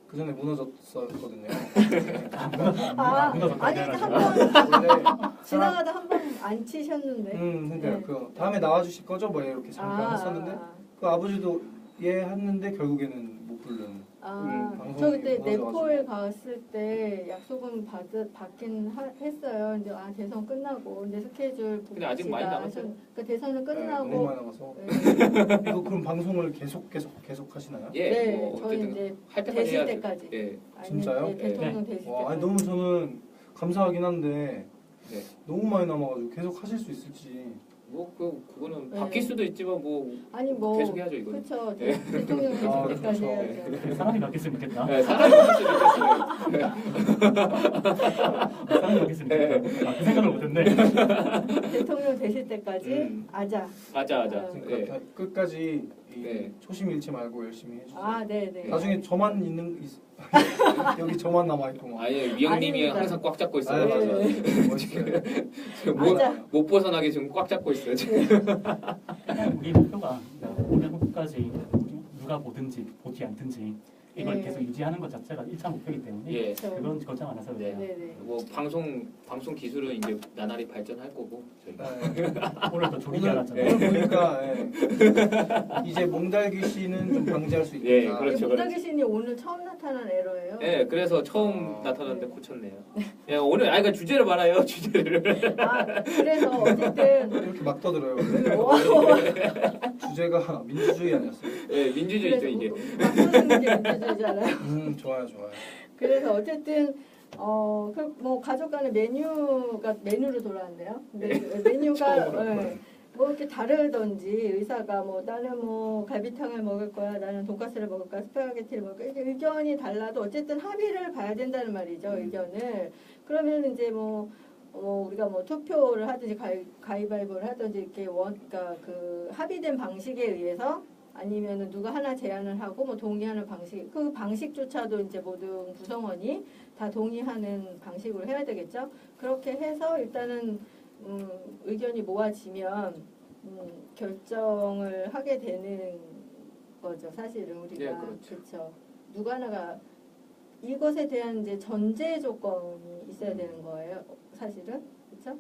그 전에 무너졌었거든요. 아니 한 번 원래 지나가다 한 번 안 치셨는데. 그러니까 네. 그 다음에 나와주실 거죠? 뭐 이렇게 잠깐 했었는데 그 아버지도 예 했는데 결국에는 못 부른. 방송이 저 그때 무너져가지고. 네폴 갔을 때 약속은 받긴 했어요. 근데 대선 끝나고 근데 스케줄 근데 아직 많이 남았어요. 그 대선은 너무 끝나고 많이 남아서 네, 이거 그럼 방송을 계속 하시나요? 예. 네, 뭐 저희 어쨌든 이제 할 때까지 되실 해야죠. 때까지. 예. 아니면 진짜요? 이제 대통령 되실 와, 때까지. 아니 너무 저는 감사하긴 한데 네. 너무 많이 남아가지고 계속 하실 수 있을지. 뭐 그거는 네. 바뀔 수도 있지만 뭐 아니 뭐 계속 해야죠 이거는. 그렇죠. 네. 대통령 되실 아, 때까지 그렇죠. 해야죠. 사람이 바뀌었으면 좋겠다. 네, 사람이 바뀔 수도 있겠어요. 사람이 바뀌었으면 좋겠다. 그 생각을 못했네. 대통령 되실 때까지 아자. 맞아. 그러니까 네. 다 끝까지 이 네. 초심 잃지 말고 열심히 해주세요. 아, 네네. 나중에 저만 여기 저만 남아 있고 막. 아니 위원님이 아닙니다. 항상 꽉 잡고 있어요. 맞아요. 네. 멋있어요. 지금 맞아. 못 벗어나게 지금 꽉 잡고 있어요. 지금. 우리 목표가 올해 후까지 누가 보든지 보지 않든지 이걸 네. 계속 유지하는 것 자체가 1차 목표이기 때문에 예. 그렇죠. 그건 걱정 안 하셔도 돼요. 네네. 뭐 방송 기술은 이제 나날이 발전할 거고 저희가. 네. 오늘 또 조리기 오늘 알았잖아요. 보니까 이제 몽달귀 씨는 좀 방지할 수 있다. 예, 그렇죠. 문덕기 씨는 오늘 처음 나타난 에러예요. 네, 그래서 처음 아. 나타났는데 고쳤네요. 예, 오늘 그러니까 주제를 말아요. 주제를. 아, 그래서 어쨌든 이렇게 막 떠들어요. 오, 주제가 민주주의 아니었어요? 예, 민주주의죠 이게. 바꾸는 게 문제잖아요. 좋아요. 그래서 어쨌든 뭐 가족 간의 메뉴로 돌아왔네요. 근데 메뉴가 뭐 이렇게 다르던지 의사가 뭐 나는 뭐 갈비탕을 먹을 거야, 나는 돈가스를 먹을 거야, 스파게티를 먹을 거야, 이렇게 의견이 달라도 어쨌든 합의를 봐야 된다는 말이죠. 의견을. 그러면 이제 뭐 우리가 뭐 투표를 하든지 가위바위보를 하든지 이렇게 그러니까 그 합의된 방식에 의해서 아니면은 누가 하나 제안을 하고 뭐 동의하는 방식, 그 방식조차도 이제 모든 구성원이 다 동의하는 방식으로 해야 되겠죠. 그렇게 해서 일단은 의견이 모아지면 결정을 하게 되는 거죠. 사실은 우리가 네, 그렇죠. 그렇죠. 누가 하나가 이것에 대한 이제 전제 조건이 있어야 되는 거예요. 사실은 그렇죠.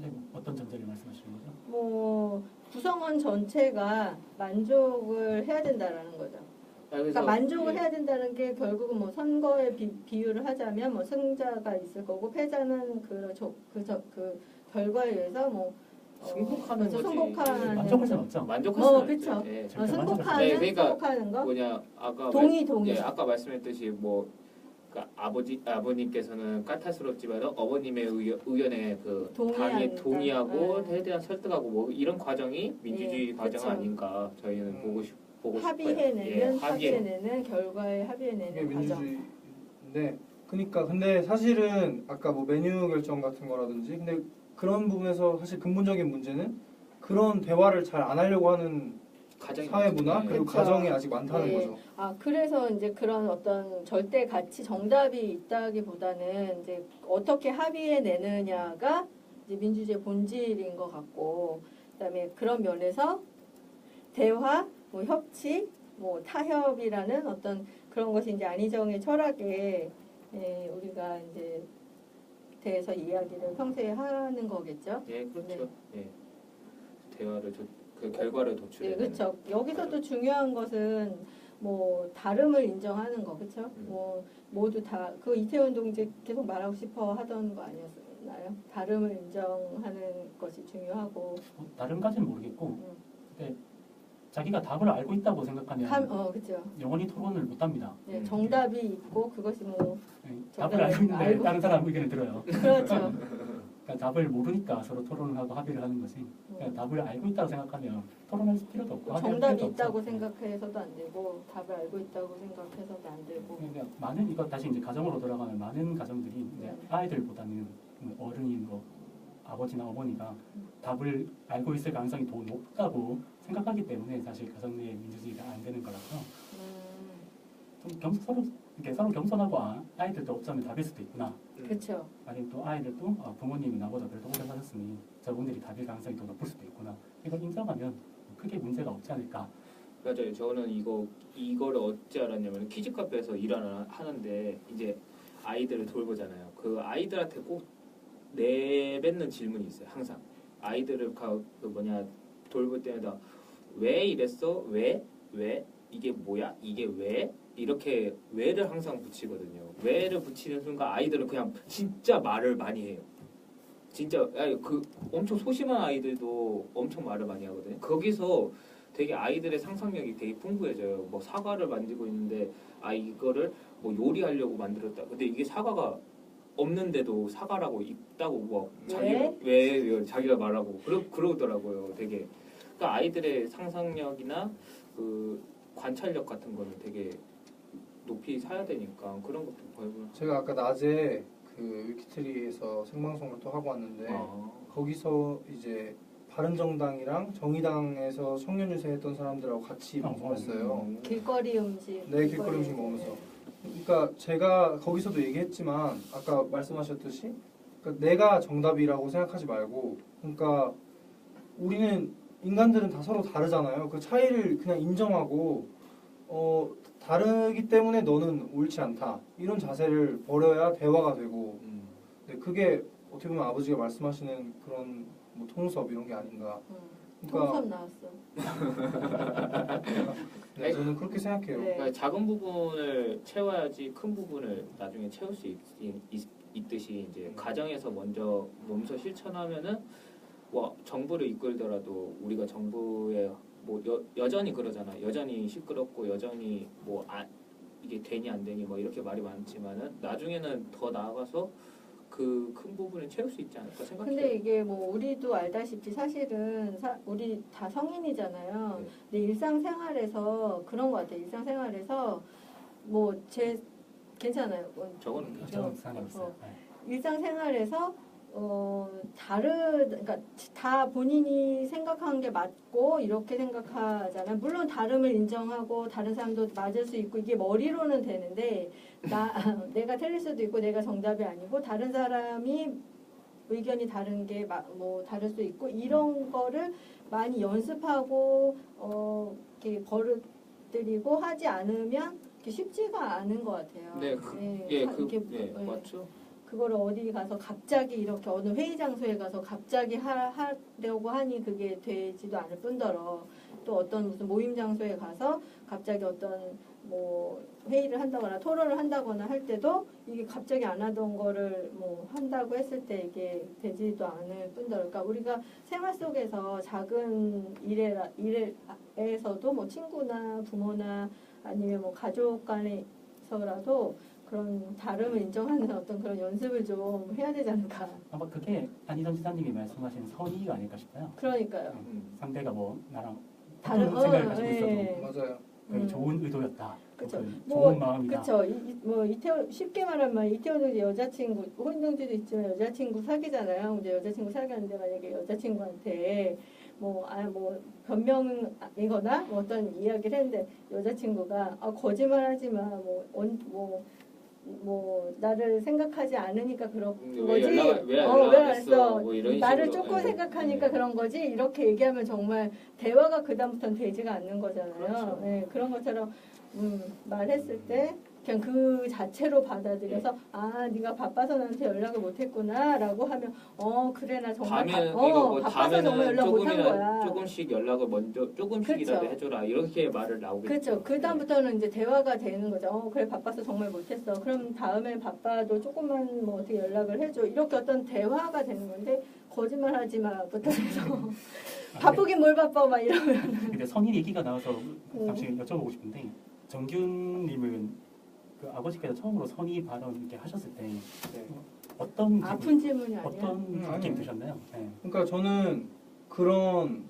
네, 뭐 어떤 전제를 말씀하시는 거죠? 뭐 구성원 전체가 만족을 해야 된다라는 거죠. 그러니까 만족을 해야 된다는 게 결국은 뭐 선거에 비유를 하자면 뭐 승자가 있을 거고 패자는 그 결과에 의해서 뭐 승복하는 거지. 만족할 승복하는 수는 없죠. 만족할 수는 그쵸. 없죠. 예. 절대 승복하는 네, 그러니까 승복하는 거 뭐냐 아까 동의. 예, 아까 말씀했듯이 뭐 그러니까 아버님께서는 까탈스럽지만 어머님의 의견에 그 당에 동의한다. 동의하고 네. 최대한 설득하고 뭐 이런 과정이 민주주의 예, 과정 그쵸. 아닌가 저희는 보고 싶어요. 합의해내는 합의해. 합의해내는 결과에 이게 합의해내는 과정. 민주주의인데, 그러니까 근데 사실은 아까 뭐 메뉴 결정 같은 거라든지, 근데 그런 부분에서 사실 근본적인 문제는 그런 대화를 잘 안 하려고 하는 사회 문화 그리고 그쵸. 가정이 아직 많다는 네. 거죠. 그래서 이제 그런 어떤 절대 가치 정답이 있다기보다는 이제 어떻게 합의해내느냐가 이제 민주주의 본질인 것 같고, 그다음에 그런 면에서 대화, 뭐 협치, 뭐 타협이라는 어떤 그런 것이 이제 안희정의 철학에 우리가 이제 대해서 이야기를 평소에 하는 거겠죠. 예, 그렇죠. 예. 대화를 그 결과를 도출해. 네, 그렇죠. 여기서도 중요한 것은 뭐 다름을 인정하는 거, 그렇죠? 뭐 모두 다 그 이태원 동지 계속 말하고 싶어 하던 거 아니었나요? 다름을 인정하는 것이 중요하고. 다른까지는 모르겠고, 근데 자기가 답을 알고 있다고 생각하면 그렇죠. 영원히 토론을 못합니다. 네, 정답이 있고 그것이 뭐 답을 알고 있는데 다른 사람 의견을 들어요. 그렇죠. 그러니까 답을 모르니까 서로 토론을 하고 합의를 하는 거지. 그러니까 답을 알고 있다고 생각하면 토론할 필요도 없고 합의할 정답이 필요도 있다고 없죠. 생각해서도 안 되고 답을 알고 있다고 생각해서도 안 되고. 그러니까 많은 이거 다시 이제 가정으로 돌아가면 많은 가정들이 이제 아이들보다는 어른인 뭐 아버지나 어머니가 답을 알고 있을 가능성이 더 높다고 생각하기 때문에 사실 가정 내 민주주의가 안 되는 거라서 좀 서로 겸손하고 아이들도 없자면 답일 수도 있구나. 그렇죠. 아니면 또 아이들도 부모님이 나보다 별도 오래 사셨으니 저분들이 답일 가능성이 더 높을 수도 있구나. 이걸 인정하면 크게 문제가 없지 않을까. 맞아요. 저는 이거를 어찌 알았냐면 키즈 카페에서 일을 하는데 이제 아이들을 돌보잖아요. 그 아이들한테 꼭 내뱉는 질문이 있어요. 항상 아이들을 돌볼 때마다 왜 이랬어? 왜 이게 뭐야? 이게 왜? 이렇게 왜를 항상 붙이거든요. 왜를 붙이는 순간 아이들은 그냥 진짜 말을 많이 해요. 진짜 그 엄청 소심한 아이들도 엄청 말을 많이 하거든요. 거기서 되게 아이들의 상상력이 되게 풍부해져요. 뭐 사과를 만들고 있는데 이거를 뭐 요리하려고 만들었다. 근데 이게 사과가 없는데도 사과라고 있다고 뭐 왜? 왜 자기가 말하고 그러더라고요. 되게 그러니까 아이들의 상상력이나 그 관찰력 같은 거는 되게 높이 사야 되니까 그런 것도 보여요. 제가 아까 낮에 그 위키트리에서 생방송을 또 하고 왔는데 거기서 이제 바른정당이랑 정의당에서 청년 유세했던 사람들하고 같이 방송했어요. 길거리 음식. 네, 길거리 음식 먹으면서. 그러니까 제가 거기서도 얘기했지만 아까 말씀하셨듯이 그러니까 내가 정답이라고 생각하지 말고 그러니까 우리는 인간들은 다 서로 다르잖아요. 그 차이를 그냥 인정하고 다르기 때문에 너는 옳지 않다 이런 자세를 버려야 대화가 되고 네, 그게 어떻게 보면 아버지가 말씀하시는 그런 뭐 통섭 이런 게 아닌가. 그러니까 통섭 나왔어. 네, 저는 그렇게 생각해요. 네. 그러니까 작은 부분을 채워야지 큰 부분을 나중에 채울 수 있듯이 이제 가정에서 먼저 몸소 실천하면은 뭐 정부를 이끌더라도 우리가 정부에 뭐 여전히 그러잖아. 여전히 시끄럽고 여전히 뭐 이게 되니 안 되니 뭐 이렇게 말이 많지만은 나중에는 더 나아가서 그 큰 부분을 채울 수 있지 않을까 생각해요. 근데 이게 뭐 우리도 알다시피 사실은 우리 다 성인이잖아요. 네. 근데 일상생활에서 그런 것 같아요. 일상생활에서 뭐 괜찮아요. 뭐 저거는 저는 상관없어요. 일상생활에서 그러니까 다 본인이 생각한 게 맞고 이렇게 생각하잖아요. 물론 다름을 인정하고 다른 사람도 맞을 수 있고 이게 머리로는 되는데 내가 틀릴 수도 있고 내가 정답이 아니고 다른 사람이 의견이 다른 게 뭐 다를 수 있고 이런 거를 많이 연습하고 이렇게 버릇들이고 하지 않으면 쉽지가 않은 것 같아요. 네, 이게 맞죠. 그거를 어디 가서 갑자기 이렇게 어느 회의 장소에 가서 갑자기 하려고 하니 그게 되지도 않을 뿐더러 또 어떤 무슨 모임 장소에 가서 갑자기 어떤 뭐 회의를 한다거나 토론을 한다거나 할 때도 이게 갑자기 안 하던 거를 뭐 한다고 했을 때 이게 되지도 않을 뿐더러 그러니까 우리가 생활 속에서 작은 일에서도 뭐 친구나 부모나 아니면 뭐 가족 간에서라도 그런 다름을 인정하는 어떤 그런 연습을 좀 해야 되지 않을까. 아마 그게 안희정 지사님이 말씀하신 선의가 아닐까 싶어요. 그러니까요. 상대가 뭐 나랑 다른 같은 생각을 가지고 네. 있어도 맞아요. 그게 좋은 의도였다. 그쵸. 그 좋은 마음이다. 그렇죠. 뭐 이태원 쉽게 말하면 이태원도 이제 여자친구 호인동지도 있지만 여자친구 사귀잖아요. 근데 여자친구 사귀었는데 만약에 여자친구한테 뭐 변명이거나 뭐 어떤 이야기를 했는데 여자친구가 거짓말하지 마. 뭐 나를 생각하지 않으니까 그런 거지. 왜 안 했어? 뭐 이런 나를 식으로. 조금 생각하니까 그런 거지. 이렇게 얘기하면 정말 대화가 그다음부터는 되지가 않는 거잖아요. 그렇죠. 네, 그런 것처럼 말했을 때 그냥 그 자체로 받아들여서 네가 바빠서 나한테 연락을 못했구나라고 하면 그래 나 정말 바빠서 정말 연락 못한 거야. 조금씩 연락을 먼저 조금씩이라도 그렇죠. 해줘라 이렇게 말을 나오겠죠. 그렇죠. 그 다음부터는 이제 대화가 되는 거죠. 그래 바빠서 정말 못했어. 그럼 다음에 바빠도 조금만 뭐 어떻게 연락을 해줘. 이렇게 어떤 대화가 되는 건데 거짓말하지 마부터 해서 바쁘긴 뭘 바빠 막 이러면. 근데 선의 얘기가 나와서 잠시 여쭤보고 싶은데 정균님은 그 아버지께서 처음으로 선의 발언 이렇게 하셨을 때 어떤 기분, 아픈 질문이 아니야. 어떤 느낌 아니에요. 드셨나요? 네. 그러니까 저는 그런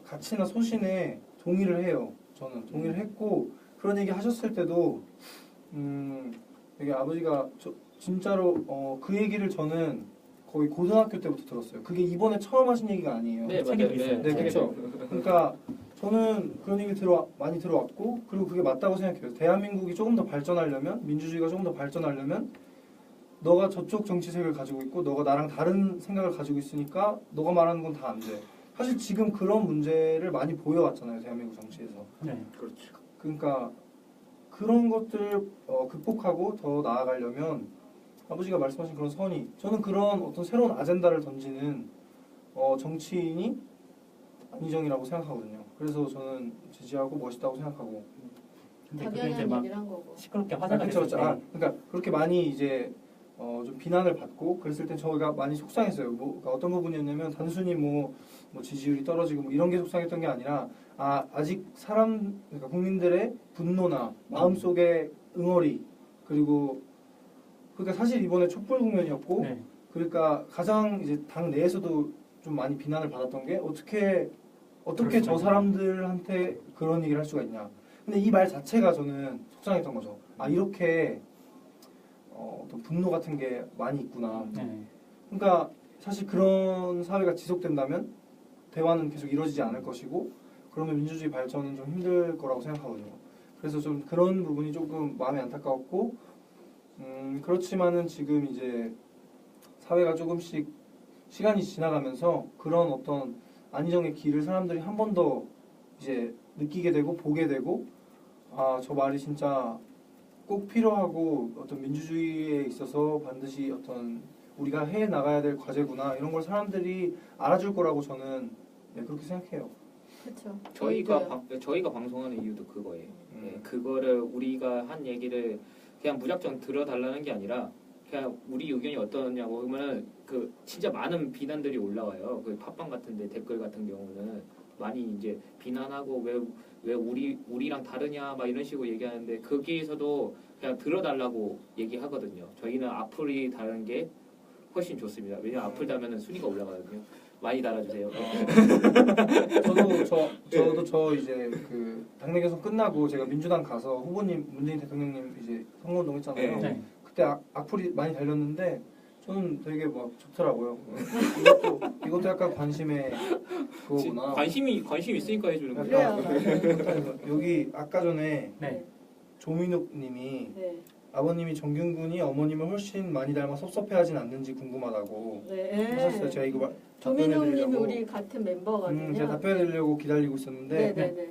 가치나 소신에 동의를 해요. 저는 동의를 했고 그런 얘기 하셨을 때도 되게 아버지가 진짜로 그 얘기를 저는 거의 고등학교 때부터 들었어요. 그게 이번에 처음 하신 얘기가 아니에요. 네, 책에도 맞아요. 있어요. 네, 그렇죠. 그러니까 저는 그런 얘기 많이 들어왔고 그리고 그게 맞다고 생각해요. 대한민국이 조금 더 발전하려면 민주주의가 조금 더 발전하려면 너가 저쪽 정치색을 가지고 있고 너가 나랑 다른 생각을 가지고 있으니까 너가 말하는 건 다 안 돼. 사실 지금 그런 문제를 많이 보여왔잖아요. 대한민국 정치에서. 네. 그렇죠. 그러니까 그런 것들을 극복하고 더 나아가려면 아버지가 말씀하신 그런 선의 저는 그런 어떤 새로운 아젠다를 던지는 정치인이 안희정이라고 생각하거든요. 그래서 저는 지지하고 멋있다고 생각하고. 근데 그게 이제 당연한 막 얘기를 한 거고. 시끄럽게 화제가 그렇죠, 됐을 그렇죠. 때 그러니까 그렇게 많이 이제 좀 비난을 받고 그랬을 땐 저희가 많이 속상했어요. 그러니까 어떤 부분이었냐면 단순히 뭐 지지율이 떨어지고 뭐 이런 게 속상했던 게 아니라 아직 그러니까 국민들의 분노나 마음속의 응어리 그리고 그러니까 사실 이번에 촛불 국면이었고 네. 그러니까 가장 이제 당 내에서도 좀 많이 비난을 받았던 게 어떻게 그럴 저 수가 사람들한테 그런 얘기를 할 수가 있냐. 근데 이 말 자체가 저는 속상했던 거죠. 아 이렇게 어떤 분노 같은 게 많이 있구나. 네. 그러니까 사실 그런 사회가 지속된다면 대화는 계속 이루어지지 않을 것이고 그러면 민주주의 발전은 좀 힘들 거라고 생각하거든요. 그래서 좀 그런 부분이 조금 마음이 안타까웠고 그렇지만은 지금 이제 사회가 조금씩 시간이 지나가면서 그런 어떤 안희정의 길을 사람들이 한 번 더 이제 느끼게 되고 보게 되고 아 저 말이 진짜 꼭 필요하고 어떤 민주주의에 있어서 반드시 어떤 우리가 해 나가야 될 과제구나 이런 걸 사람들이 알아줄 거라고 저는 네, 그렇게 생각해요. 그렇죠. 저희가 방송하는 이유도 그거예요. 네, 그거를 우리가 한 얘기를 그냥 무작정 들어달라는 게 아니라 그냥 우리 의견이 어떠냐고 그러면은 그 진짜 많은 비난들이 올라와요. 그 팟빵 같은데 댓글 같은 경우는 많이 이제 비난하고 왜 우리랑 다르냐 막 이런 식으로 얘기하는데 거기에서도 그냥 들어달라고 얘기하거든요. 저희는 악플이 다른 게 훨씬 좋습니다. 왜냐면 악플 달면은 순위가 올라가거든요. 많이 달아주세요. 저도 저 이제 그 당내 경선 끝나고 제가 민주당 가서 후보님 문재인 대통령님 이제 선거운동 했잖아요. 네. 그때 악플이 많이 달렸는데 저는 되게 막 좋더라고요. 이것도 약간 관심의 그거구나. 관심 있으니까 해주는 거죠. 그래요. 여기 아까 전에 네. 조민욱님이 네. 아버님이 정균군이 어머님을 훨씬 많이 닮아 섭섭해하진 않는지 궁금하다고 네. 하셨어요. 제가 이거 조민웅님이 답변해드리려고 우리 같은 멤버거든요. 제가 답변해드리려고 기다리고 있었는데 네네네.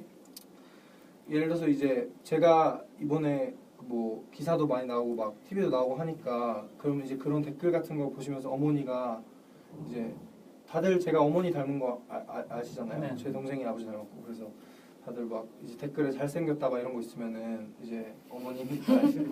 예를 들어서 이제 제가 이번에 뭐 기사도 많이 나오고 막 TV도 나오고 하니까 그러면 이제 그런 댓글 같은 거 보시면서 어머니가 이제 다들 제가 어머니 닮은 거 아시잖아요. 네. 제 동생이 아버지 닮았고 그래서 다들 막 이제 댓글에 잘생겼다 막 이런 거 있으면은 이제 어머님이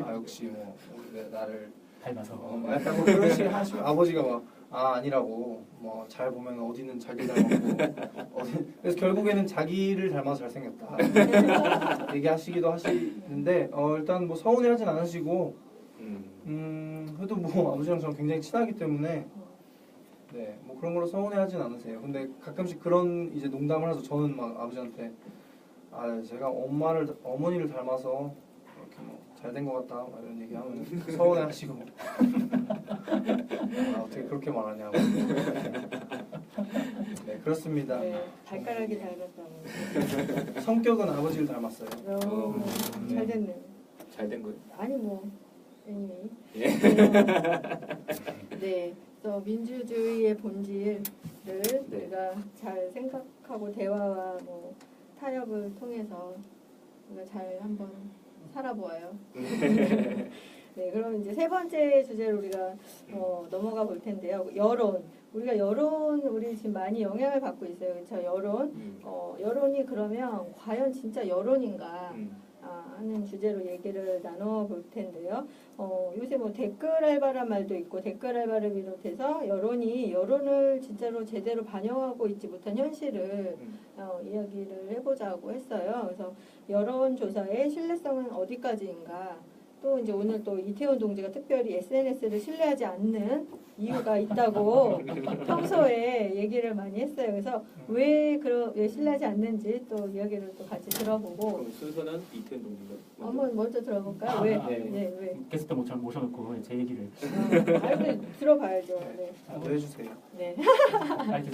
아 역시 뭐 우리 나를 닮아서. 약간 뭐 그런 식으로 하시면 아버지가 막 아니라고 뭐 잘 보면 어디는 자기 닮았고 그래서 결국에는 자기를 닮아서 잘생겼다 얘기하시기도 하시는데 일단 뭐 서운해하진 않으시고 그래도 뭐 아버지랑 저는 굉장히 친하기 때문에 네 뭐 그런 걸로 서운해하진 않으세요. 근데 가끔씩 그런 이제 농담을 해서 저는 막 아버지한테 제가 어머니를 닮아서 이렇게 뭐 잘된 것 같다 막 이런 얘기하면 서운해하시고 어떻게 그렇게 말하냐고. 네 그렇습니다. 네. 발가락이 닮았다고. 성격은 아버지를 닮았어요. 잘 됐네. 잘된 거예요. 아니 뭐 anyway. 예. 네. 또 민주주의의 본질을 네. 우리가 잘 생각하고 대화와 뭐 타협을 통해서 우리가 잘 한번 살아보아요. 네, 그럼 이제 세 번째 주제로 우리가 넘어가 볼 텐데요. 여론. 우리 지금 많이 영향을 받고 있어요. 그렇죠? 여론. 여론이 그러면 과연 진짜 여론인가 하는 주제로 얘기를 나눠볼 텐데요. 요새 뭐 댓글 알바란 말도 있고 댓글 알바를 비롯해서 여론을 진짜로 제대로 반영하고 있지 못한 현실을 이야기를 해보자고 했어요. 그래서 여론조사의 신뢰성은 어디까지인가? 또 이제 오늘 또 이태원 동지가 특별히 SNS를 신뢰하지 않는 이유가 있다고 평소에 얘기를 많이 했어요. 그래서 왜 신뢰하지 않는지 또 이야기를 또 같이 들어보고. 그럼 순서는 이태원 동지가 한번 먼저 들어볼까요? 왜? 게스트 모셔놓고 제 얘기를. 들어봐야죠. 네. 해주세요. 네.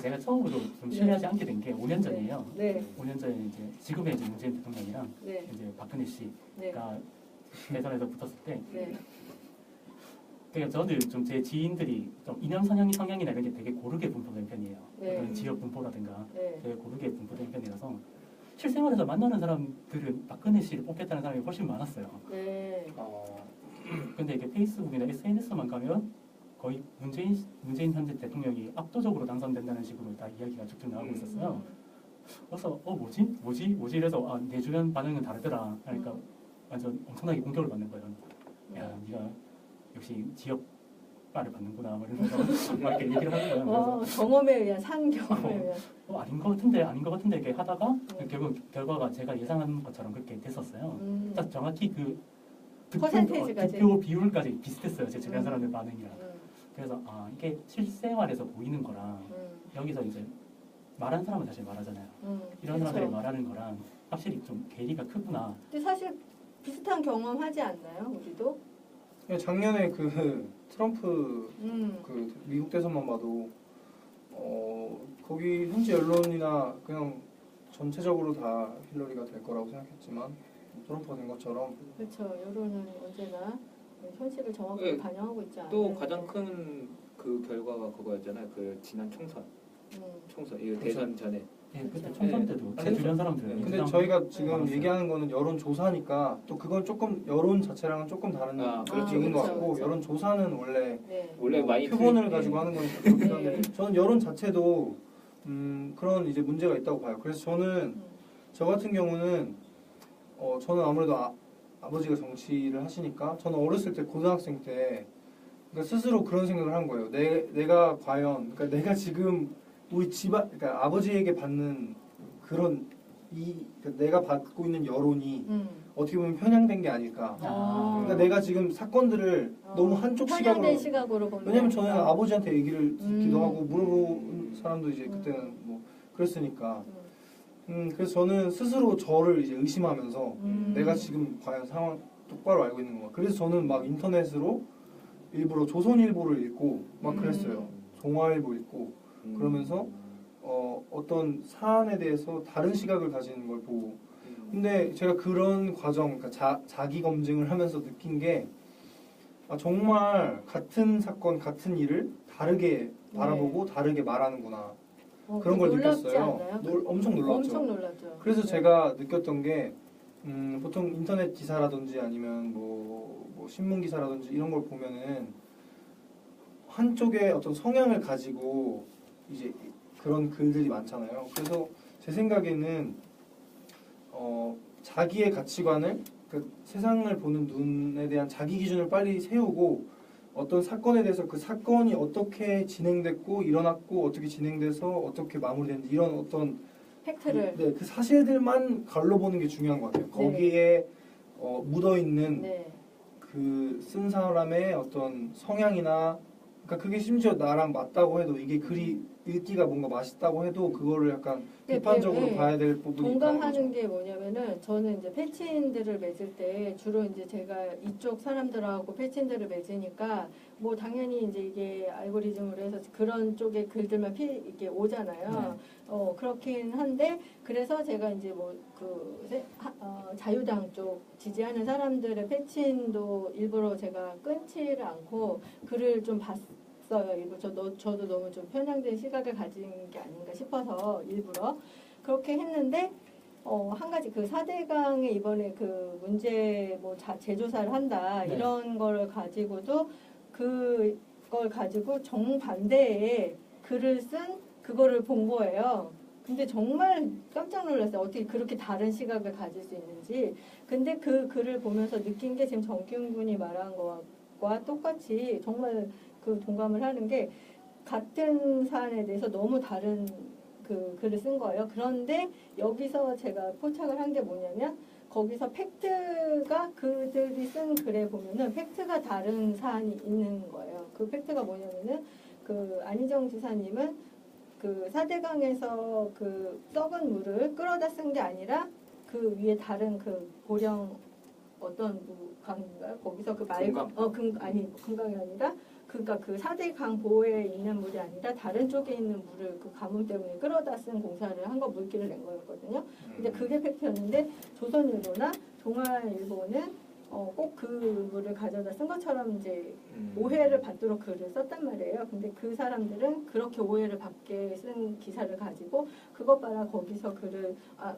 제가 처음으로 좀 신뢰하지 않게 된 게 5년 전이에요. 네. 5년 전에 이제 지금의 이제 문재인 대통령이랑 네. 이제 박근혜 씨가 네. 대선에서 붙었을 때, 네. 그러니까 저도 좀 제 지인들이 좀 이념 성향이나 이런 게 되게 고르게 분포된 편이에요. 네. 어떤 지역 분포라든가 네. 되게 고르게 분포된 편이라서 실생활에서 만나는 사람들은 박근혜 씨를 뽑겠다는 사람이 훨씬 많았어요. 네. 근데 이게 페이스북이나 SNS만 가면 거의 문재인 현재 대통령이 압도적으로 당선된다는 식으로 다 이야기가 쭉쭉 나오고 있었어요. 그래서 뭐지? 이래서 내 주변 반응은 다르더라. 그러니까 완전 엄청나게 공격을 받는 거예요. 야, 네가 역시 지역발을 받는구나. 막 이러면서 막 이렇게 얘기를 하는 거예요. 그래서 경험에 의한 경험에 의한. 아닌 것 같은데 이렇게 하다가 결국 결과가 제가 예상한 것처럼 그렇게 됐었어요. 딱 정확히 그 퍼센테이지가 득표 비율까지 비슷했어요. 제 주변 음. 사람들 반응이랑. 그래서 이게 실생활에서 보이는 거랑 여기서 이제 말하는 사람은 사실 말하잖아요. 이런 사람들이 그쵸. 말하는 거랑 확실히 좀 괴리가 크구나. 근데 사실 비슷한 경험 하지 않나요? 우리도? 작년에 그 트럼프 음. 그 미국 대선만 봐도 거기 현지 언론이나 그냥 전체적으로 다 힐러리가 될 거라고 생각했지만 트럼프가 된 것처럼 그렇죠. 여론은 언제나 현실을 정확히 네. 반영하고 있지 않아요. 또 가장 큰 그 결과가 그거였잖아요. 그 지난 총선 이거 대선 전에 예, 그때 그렇죠. 총선 네. 때도 제 아니, 주변 사람들. 네. 근데 민주당 저희가 지금 많았어요. 얘기하는 거는 여론조사니까 또 그건 조금 여론 자체랑은 조금 다른 그렇죠, 얘기인 것 그렇죠, 같고 그렇죠. 여론조사는 원래 네. 원래 많이 표본을 틀린- 가지고 하는 거니까 그렇긴 한데 네. 저는 여론 자체도 그런 이제 문제가 있다고 봐요. 그래서 저는 저 같은 경우는 저는 아무래도 아버지가 정치를 하시니까 저는 어렸을 때 고등학생 때 그러니까 스스로 그런 생각을 한 거예요. 내가 과연 그러니까 내가 지금 우리 집안 그러니까 아버지에게 받는 그런 그러니까 내가 받고 있는 여론이 어떻게 보면 편향된 게 아닐까. 그러니까 내가 지금 사건들을 너무 한쪽 편향된 시각으로 시각으로 보는 왜냐면 게 저는 아니라. 아버지한테 얘기를 듣기도 음. 하고 물어본 사람도 이제 그때는 뭐 그랬으니까 그래서 저는 스스로 저를 이제 의심하면서 내가 지금 과연 상황 똑바로 알고 있는 건가. 그래서 저는 막 인터넷으로 일부러 조선일보를 읽고 막 그랬어요. 종아일보 읽고 그러면서 어떤 사안에 대해서 다른 시각을 가지는 걸 보고 근데 제가 그런 과정 그러니까 자기 검증을 하면서 느낀 게 정말 같은 사건 같은 일을 다르게 바라보고 다르게 말하는구나 그런 걸 놀랍지 느꼈어요. 않나요? 엄청 놀랐죠. 엄청 놀랐죠. 그래서 네. 제가 느꼈던 게 보통 인터넷 기사라든지 아니면 뭐 신문 기사라든지 이런 걸 보면은 한쪽의 어떤 성향을 가지고 이제 그런 글들이 많잖아요. 그래서 제 생각에는 자기의 가치관을 그 세상을 보는 눈에 대한 자기 기준을 빨리 세우고 어떤 사건에 대해서 그 사건이 어떻게 진행됐고 일어났고 어떻게 진행돼서 어떻게 마무리됐는지 이런 어떤 팩트를 그 사실들만 걸러보는 게 중요한 것 같아요. 거기에 묻어 있는 네. 그 쓴 사람의 어떤 성향이나 그러니까 그게 심지어 나랑 맞다고 해도 이게 글이 읽기가 뭔가 맛있다고 해도 그거를 약간 네, 비판적으로 네. 봐야 될 부분이 있다는 동감하는 거죠. 게 뭐냐면은 저는 이제 패치인들을 맺을 때 주로 이제 제가 이쪽 사람들하고 패치인들을 맺으니까 뭐 당연히 이제 이게 알고리즘으로 해서 그런 쪽의 글들만 이렇게 오잖아요. 그렇긴 한데 그래서 제가 이제 뭐 자유당 쪽 지지하는 사람들의 패치인도 일부러 제가 끊지를 않고 글을 좀 봤어요. 일부러 저도 너무 좀 편향된 시각을 가진 게 아닌가 싶어서 일부러 그렇게 했는데 한 가지 그 4대강에 이번에 그 문제 뭐 재조사를 한다 네. 이런 걸 가지고도 그걸 가지고 정반대의 글을 쓴 그거를 본 거예요. 근데 정말 깜짝 놀랐어요. 어떻게 그렇게 다른 시각을 가질 수 있는지. 근데 그 글을 보면서 느낀 게 지금 정기훈 군이 말한 것과 똑같이 정말 그 동감을 하는 게 같은 사안에 대해서 너무 다른 그 글을 쓴 거예요. 그런데 여기서 제가 포착을 한 게 뭐냐면 거기서 팩트가 그들이 쓴 글에 보면은 팩트가 다른 사안이 있는 거예요. 그 팩트가 뭐냐면은 그 안희정 지사님은 그 4대강에서 그 썩은 물을 끌어다 쓴 게 아니라 그 위에 다른 그 보령 어떤 강인가요? 거기서 그 말고 금강이 아니라 그러니까 그 4대강 보호에 있는 물이 아니라 다른 쪽에 있는 물을 그 가뭄 때문에 끌어다 쓴 공사를 한 거 물기를 낸 거였거든요. 근데 그게 팩트였는데 조선일보나 동아일보는 꼭 그 물을 가져다 쓴 것처럼 이제 오해를 받도록 글을 썼단 말이에요. 근데 그 사람들은 그렇게 오해를 받게 쓴 기사를 가지고 그것 봐라 거기서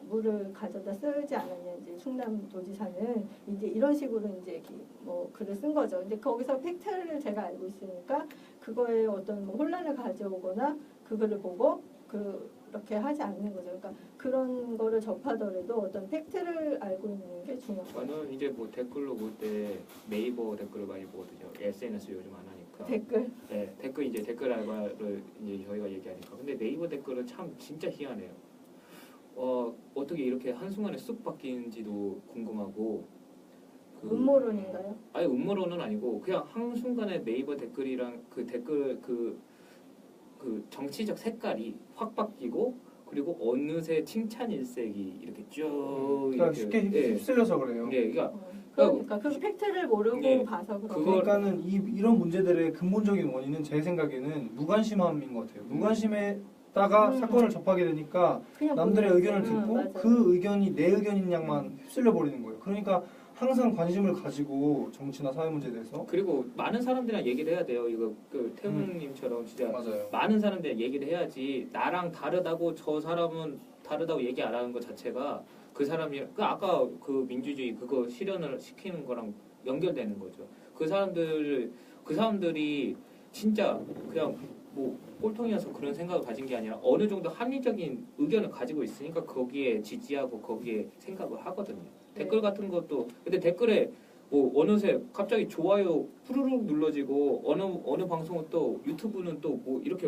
물을 가져다 쓰지 않았냐 이제 충남도지사는 이제 이런 식으로 이제 뭐 글을 쓴 거죠. 근데 거기서 팩트를 제가 알고 있으니까 그거에 어떤 뭐 혼란을 가져오거나 그거를 보고 그렇게 하지 않는 거죠. 그러니까 그런 거를 접하더라도 어떤 팩트를 알고 있는 게 중요한 거예요. 저는 이제 뭐 댓글로 볼 때 네이버 댓글을 많이 보거든요. SNS 요즘 안 하니까. 댓글. 네, 댓글 알바를 이제 저희가 얘기하니까. 근데 네이버 댓글은 참 진짜 희한해요. 어떻게 이렇게 한순간에 쑥 바뀌는지도 궁금하고 음모론인가요? 아니 음모론은 아니고 그냥 한순간에 네이버 댓글이랑 그 댓글 그 정치적 색깔이 확 바뀌고 그리고 어느새 칭찬 일색이 이렇게 쭉 그러니까 이렇게, 쉽게 예. 휩쓸려서 그래요. 네, 그러니까 그러니까 그 팩트를 모르고 네. 봐서 그런 그걸- 그러니까는 이런 문제들의 근본적인 원인은 제 생각에는 무관심함인 것 같아요. 무관심에다가 사건을 접하게 되니까 그냥 남들의 보는 의견을 거지. 듣고 맞아요. 그 의견이 내 의견인 양만 휩쓸려 버리는 거예요. 그러니까 항상 관심을 가지고 정치나 사회 문제에 대해서 그리고 많은 사람들이랑 얘기를 해야 돼요. 이거 그 태웅님처럼 진짜 맞아요. 많은 사람들이랑 얘기를 해야지 나랑 다르다고 저 사람은 다르다고 얘기 안 하는 것 자체가 그 사람이 그 아까 그 민주주의 그거 실현을 시키는 거랑 연결되는 거죠. 그 사람들이 진짜 그냥 뭐 꼴통이어서 그런 생각을 가진 게 아니라 어느 정도 합리적인 의견을 가지고 있으니까 거기에 지지하고 거기에 생각을 하거든요. 네. 댓글 같은 것도 근데 댓글에 뭐 어느새 갑자기 좋아요 푸르륵 눌러지고 어느 방송은 또 유튜브는 또 뭐 이렇게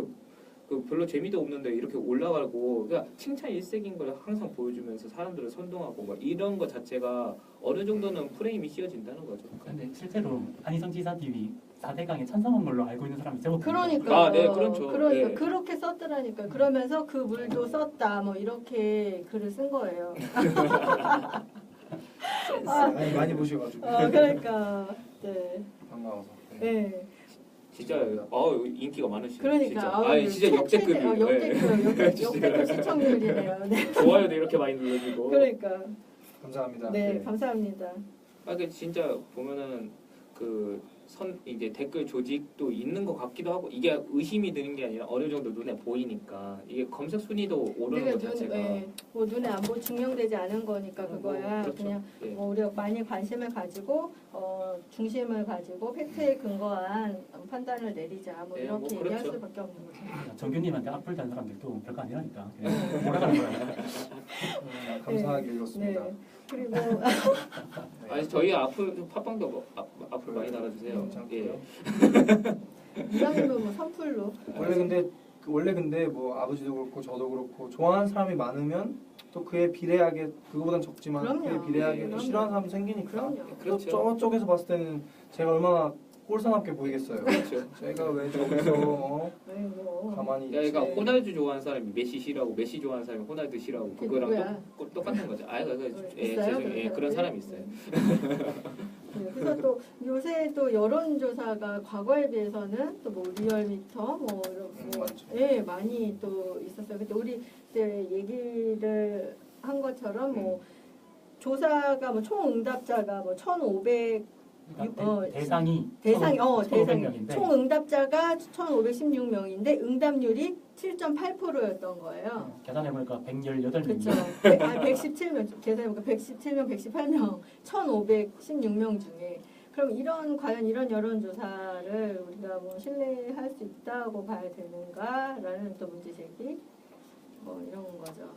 그 별로 재미도 없는데 이렇게 올라가고 그러니까 칭찬 일색인 걸 항상 보여주면서 사람들을 선동하고 막 이런 것 자체가 어느 정도는 프레임이 씌워진다는 거죠. 근데 실제로 안희정 지사 TV 4대강에 찬성한 걸로 알고 있는 사람이 제법 그러니까 아, 네, 그렇죠. 그러니까 네. 그렇게 썼더라니까. 그러면서 그 물도 썼다 뭐 이렇게 글을 쓴 거예요. 많이 보셔가지고 그러니까 네. 반가워서. 네. 진짜 인기가 많으시죠. 그러니까 진짜. 아우, 진짜 역대급이에요. 역대급 시청률이네요. 네. 좋아요도 이렇게 많이 눌러주고. 그러니까 감사합니다. 네, 네. 감사합니다. 그 진짜 보면은 이제 댓글 조직도 있는 것 같기도 하고 이게 의심이 드는 게 아니라 어느 정도 눈에 보이니까 이게 검색 순위도 오르는 것 자체가 뭐 눈에 안 보고 증명되지 않은 거니까 그거야. 그렇죠. 그냥 예. 뭐 우리가 많이 관심을 가지고 중심을 가지고 팩트에 근거한 판단을 내리자 뭐 네, 이렇게 뭐 얘기할 그렇죠. 수밖에 없는 거죠. 정규님한테 악플 단 사람들도 별거 아니라니까 그냥 몰아가는 거야. 감사하게 읽었습니다. 네. 그리고 아니 저희 팟빵도 뭐 앞으로 많이 달아주세요. 괜찮고요. 이왕이면 뭐 선풀로 원래 근데 뭐 아버지도 그렇고 저도 그렇고 좋아하는 사람이 많으면 또 그에 비례하게 그거보단 적지만 그럼요. 그에 비례하게 네, 또 그럼요. 싫어하는 사람도 생기니까 그럼요. 또 그렇죠. 저쪽에서 봤을 때는 제가 얼마나 꼴사납게 보이겠어요. 그렇죠. 제가 왜 저기서 네, 뭐 가만히 있지. 그러니까 호날두 좋아하는 사람이 메시 싫어하고 메시 좋아하는 사람이 호날두 싫어하고 그게 그거랑 누구야? 똑같은 거죠. 있어요? 죄송해요. 그런 사람이 있어요. 네, 그래서 또 요새 또 여론조사가 과거에 비해서는 또 뭐 리얼미터 맞죠. 예, 많이 또 있었어요. 근데 우리 그때 얘기를 한 것처럼 뭐 조사가 뭐 총 응답자가 뭐 1,500 그러니까 대상이 대상이 1,500명인데 총 응답자가 1,516명인데 응답률이 7.8%였던 거예요. 계산해보니까 118명이 그렇죠. 117명 계산해보니까 117명, 118명, 1,516명 중에 그럼 과연 이런 여론조사를 우리가 뭐 신뢰할 수 있다고 봐야 되는가라는 또 문제 제기 뭐 이런 거죠.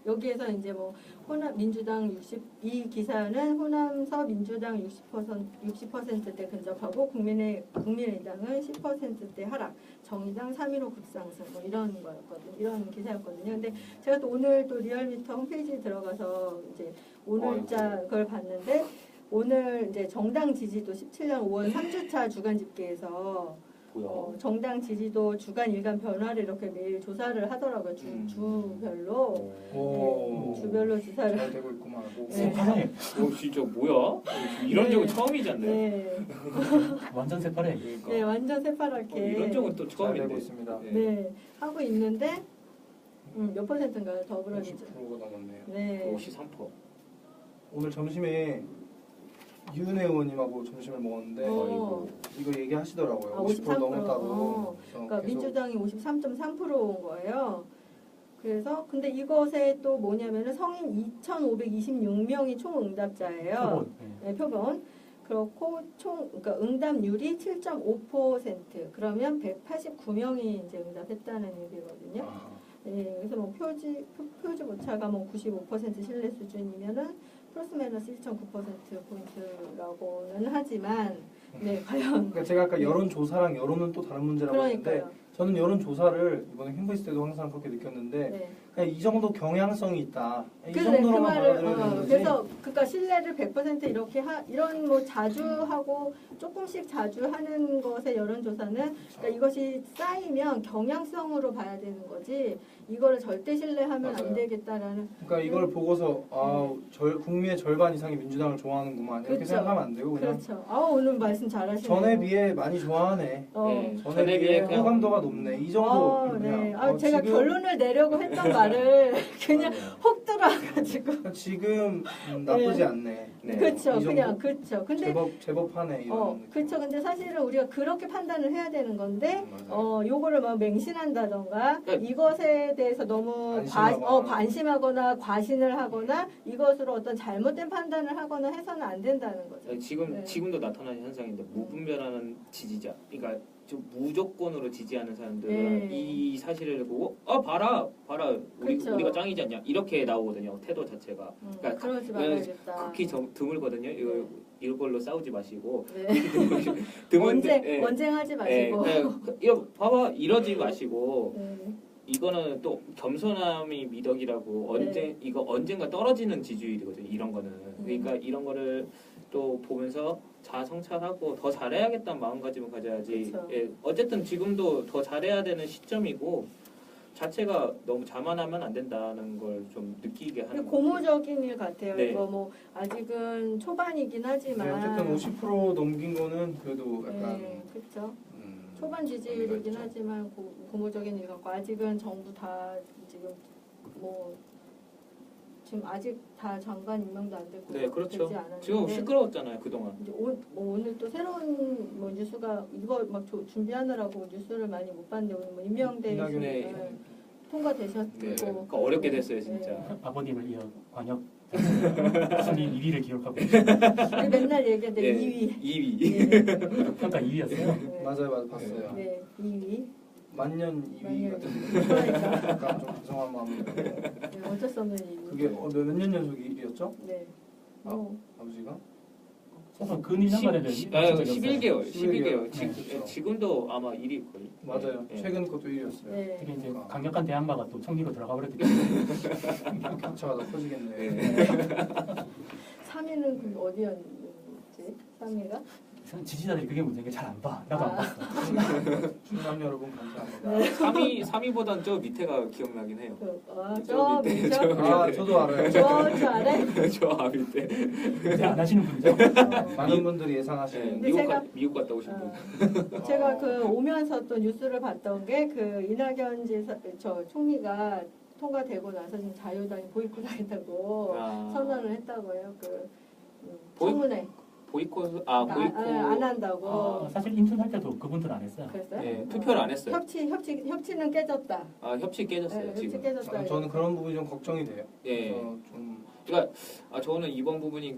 여기에서 이제 뭐 민주당 이 기사는 호남서 민주당 60%대 근접하고 국민의당은 10%대 하락, 정의당 3.15 급상승 뭐 이런 거였거든요. 이런 기사였거든요. 근데 제가 또 오늘 또 리얼미터 홈페이지에 들어가서 이제 오늘자 그걸 봤는데 오늘 이제 정당 지지도 17년 5월 3주차 주간 집계에서 뭐야? 정당 지지도 주간 일간 변화를 이렇게 매일 조사를 하더라고요. 주별로. 오, 주별로 조사를. 잘 되고 있구만. 네. 새파래 진짜 뭐야? 이런 적은 처음이지 않나요? 네. 완전 새파래. 그러니까. 네, 완전 새파랗게. 이런 적은 또 잘 처음인데. 되고 있습니다. 네, 하고 있는데 몇 퍼센트인가요? 더불어민주. 50%가 넘었네요. 네. 53%. 오늘 점심에 유은혜 의원님하고 점심을 먹었는데 이거 얘기하시더라고요. 50% 넘었다고. 그러니까 민주당이 53.3%온 거예요. 그래서 근데 이것에 또 뭐냐면은 성인 2,526명이 총 응답자예요. 표본. 네, 표본. 그렇고 그러니까 응답률이 7.5%. 그러면 189명이 이제 응답했다는 얘기거든요. 네, 그래서 뭐 표지 오차가 뭐 95% 신뢰 수준이면은 플러스 마이너스 1.9%포인트라고는 하지만 네, 과연 그러니까 제가 아까 여론조사랑 여론은 또 다른 문제라고 했는데 그러니까요. 저는 여론조사를 이번에 캠브리스 때도 항상 그렇게 느꼈는데 네. 그냥 이 정도 경향성이 있다. 이 그래, 그 정도로만 말을 받아들여야 되는 거지. 그래서 그러니까 신뢰를 100% 이렇게 이런 뭐 자주 하고 조금씩 자주 하는 것의 여론조사는 그러니까 이것이 쌓이면 경향성으로 봐야 되는 거지 이거를 절대 신뢰하면 맞아요. 안 되겠다라는 그러니까 이걸 보고서 국민의 절반 이상이 민주당을 좋아하는구만 이렇게 그렇죠. 생각하면 안 되고 그냥 그렇죠. 오늘 말씀 잘하시네요. 전에 비해 많이 좋아하네. 네, 전에 비해 호감도가 높네. 이 정도 네. 그냥 제가 지금 결론을 내려고 했던 말을 그냥 맞아요. 혹 들어와가지고 지금 나쁘지 않네. 네. 그렇죠. 이 정도? 그냥 그렇죠. 근데 제법하네 이런 느낌. 그렇죠. 근데 사실은 우리가 그렇게 판단을 해야 되는 건데, 맞아요. 요거를 막 맹신한다던가, 그러니까 이것에 대해서 너무 관심하거나 과신을 하거나, 이것으로 어떤 잘못된 판단을 하거나 해서는 안 된다는 거죠. 네, 지금도 나타나는 현상인데 무분별하는 지지자, 그러니까 좀 무조건으로 지지하는 사람들은 네. 이 사실을 보고 봐라 그쵸. 우리가 짱이지 않냐 이렇게 나오거든요. 태도 자체가 그러니까 그러지 말아야겠다. 극히 드물거든요. 이걸로 싸우지 마시고 네. 드문데 언쟁하지 마시고. 이거 봐봐 이러지 마시고 네. 이거는 또 겸손함이 미덕이라고 네. 이거 언젠가 떨어지는 지지율이거든요. 이런 거는 그러니까 이런 거를 또 보면서 자성찰하고 더 잘해야겠다는 마음가짐을 가져야지. 그쵸. 예, 어쨌든 지금도 더 잘해야 되는 시점이고 자체가 너무 자만하면 안 된다는 걸 좀 느끼게 하는 것 고무적인 일 같아요. 네. 이거 뭐 아직은 초반이긴 네, 하지만. 어쨌든 50% 넘긴 거는 그래도 약간 네, 그렇죠. 초반 지지율이긴 하지만 고무적인 일 같고 아직은 정부 다 지금 뭐 지금 아직 다 장관 임명도 안 됐고 네, 그렇죠. 되지 않았는데 지금 시끄러웠잖아요 그동안. 이제 오늘 또 새로운 뭐 뉴스가 이거 막 준비하느라고 뉴스를 많이 못 봤는데 오늘 뭐 임명대 네. 통과되셨고 네, 그러니까 어렵게 됐어요 진짜. 네. 아버님을 이어 광역 순위 1위를 기록하고 계십니다. 우리 맨날 얘기하는데 예, 2위 2위. 평가 2위였어요. 네. 맞아요 봤어요. 네, 2위 만년 2위 만년 같은 2위. 그러니까 약간 좀 죄송한 마음이 들어요. 네, 어쩔 수 없는 2위 그게 몇 년 연속 1위였죠? 네. 아버지가? 그래서 근 1년 만에는 11개월. 네. 지금도 아마 1위 거의. 맞아요. 네. 최근 것도 1위였어요. 네. 되게 이제 강력한 대항마가 또 총리로 들어가 버렸기 격차가 더 커지겠네. 네. 3위는 어디였지? 3위가? 지지자들이 그게 문제인 게 잘 안 봐. 나도 안 봤어. 충남 여러분 감사합니다. 3위보단 저 밑에가 기억나긴 해요. 저 밑에, 밑에 저도 알아요. 저 아래 저 밑에. 이제 안 하시는 분이죠? 많은 분들이 예상하시는 근데 미국 갔다 오신 분. 제가 그 오면서 또 뉴스를 봤던 게 그 이낙연 저 총리가 통과되고 나서 지금 자유당이 보이콧 하겠다고 선언을 했다고 해요. 그 청문회 보이콧 안 한다고. 사실 인턴할 때도 그분들 안 했어요. 그랬어요? 네, 투표를 안 했어요. 협치는 깨졌다. 협치 깨졌어요 네, 협치 지금. 깨졌다. 저는 그런 부분이 좀 걱정이 돼요. 예. 좀 그러니까 저는 이번 부분이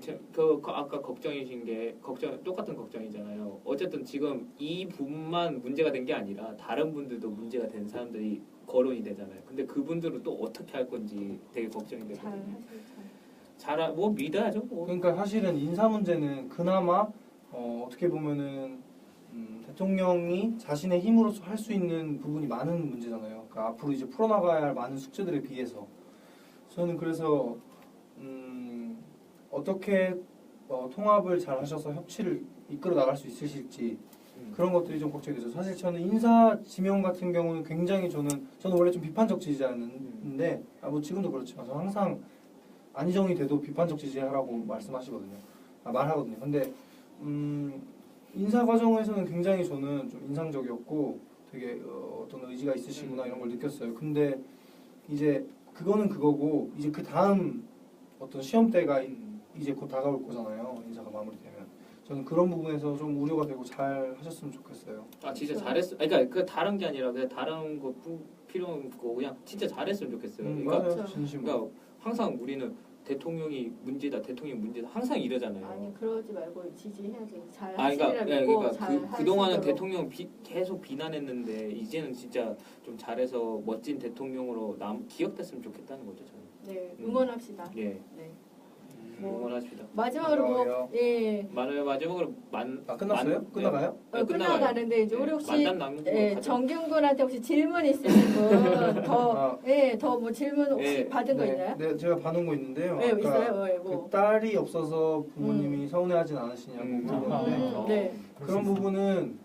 아까 걱정이신 게 똑같은 걱정이잖아요. 어쨌든 지금 이 분만 문제가 된 게 아니라 다른 분들도 문제가 된 사람들이 거론이 되잖아요. 근데 그분들은 또 어떻게 할 건지 되게 걱정이 되거든요. 뭐 믿어야죠. 뭐. 그러니까 사실은 인사 문제는 그나마 어떻게 보면은 대통령이 자신의 힘으로서 할 수 있는 부분이 많은 문제잖아요. 그러니까 앞으로 이제 풀어나가야 할 많은 숙제들에 비해서 저는 그래서 어떻게 통합을 잘 하셔서 협치를 이끌어 나갈 수 있으실지 그런 것들이 좀 걱정이 되죠. 사실 저는 인사 지명 같은 경우는 굉장히 저는 원래 좀 비판적 지지자였는데 뭐 지금도 그렇지만 저는 항상 안희정이 돼도 비판적 지지하라고 말씀하시거든요. 말하거든요. 근데 인사 과정에서는 굉장히 저는 좀 인상적이었고 되게 어떤 의지가 있으시구나 이런 걸 느꼈어요. 근데 이제 그거는 그거고 이제 그 다음 어떤 시험대가 이제 곧 다가올 거잖아요. 인사가 마무리되면 저는 그런 부분에서 좀 우려가 되고 잘 하셨으면 좋겠어요. 진짜 잘했어. 그러니까 그 다른 게 아니라 그냥 다른 거 필요 없고 그냥 진짜 잘했으면 좋겠어요. 그러니까, 맞아요. 진심으로. 그러니까 항상 우리는 대통령이 문제다 항상 이러잖아요. 아니 그러지 말고 지지해야지. 잘 그러니까, 하시리라 믿고 그러니까 잘 그동안은 하시도록. 대통령 계속 비난했는데 이제는 진짜 좀 잘해서 멋진 대통령으로 기억됐으면 좋겠다는 거죠 저는. 네, 응원합시다. 예. 네. 뭐 응원하십니다. 마지막으로 고마워요. 마지막으로 끝났어요? 끝나가요? 끝나가는데 이제 우리 혹시 만남 남는 거 정균군한테 혹시 질문 있으신 분더 뭐 질문 혹시 받은 거 있나요? 네, 제가 받은 거 있는데요. 네, 아까 있어요. 네, 뭐. 그 딸이 없어서 부모님이 서운해하진 않으시냐고 물어봤는데 네. 그런 부분은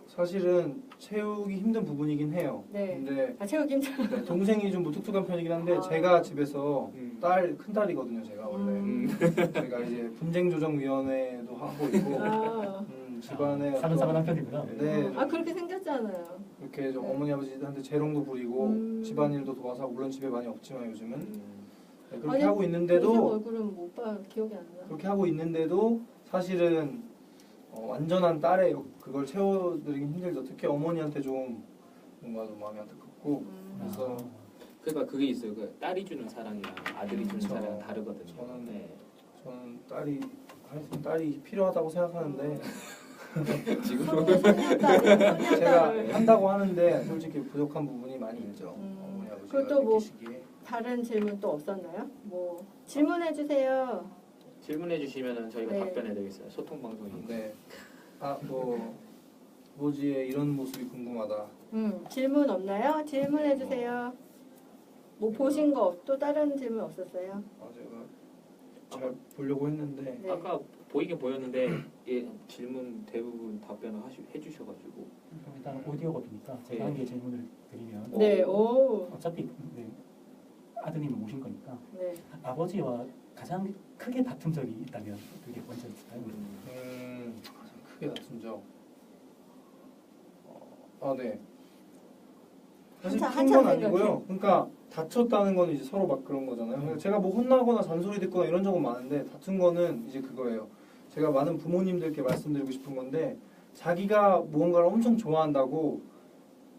사실은 채우기 힘든 부분이긴 해요. 네. 근데 채우기 힘들어. 네, 동생이 좀 무뚝뚝한 편이긴 한데 아. 제가 집에서 큰 딸이거든요. 제가 원래 제가 이제 분쟁조정위원회도 하고 있고 집안에 사근사근한 편이구나. 네, 그렇게 생겼잖아요. 이렇게 좀 네. 어머니 아버지한테 재롱도 부리고 집안일도 도와서 하고 물론 집에 많이 없지만 요즘은 네, 그렇게 하고 동생 있는데도 얼굴은 못 봐. 기억이 안 나. 그렇게 하고 있는데도 사실은 완전한 딸의 그걸 채워드리기 힘들죠. 특히 어머니한테 좀 뭔가 좀 마음이 안타깝고 그래서 그러니까 그게 있어요. 그 딸이 주는 사랑이랑 아들이 주는 그렇죠. 사랑은 다르거든요. 저는 딸이 필요하다고 생각하는데 지금 제가 한다고 하는데 솔직히 부족한 부분이 많이 있죠. 어머니 아버지가 그것도 뭐 느끼시기에. 다른 질문 또 없었나요? 뭐 질문해 주세요. 질문해 주시면은 저희가 네. 답변해 드리겠어요. 소통 방송이니까. 네. 아버지의 이런 모습이 궁금하다. 질문 없나요? 질문해 주세요. 뭐 보신 거 또 다른 질문 없었어요? 제가 잘 보려고 했는데 네. 아까 보이긴 보였는데 질문 대부분 답변을 해주셔가지고 그럼 일단 오디오가 되니까 제가 한 개 질문을 드리면 네, 오. 어차피 아드님을 모신 거니까 네. 아버지와 가장 크게 다툰 적이 있다면 그게 언제 있을까요? 크게 다툰 적. 네. 사실 큰 한참 건 아니고요. 생각해. 그러니까 다쳤다는 건 이제 서로 막 그런 거잖아요. 그러니까 제가 뭐 혼나거나 잔소리 듣거나 이런 적은 많은데 다툰 거는 이제 그거예요. 제가 많은 부모님들께 말씀드리고 싶은 건데 자기가 무언가를 엄청 좋아한다고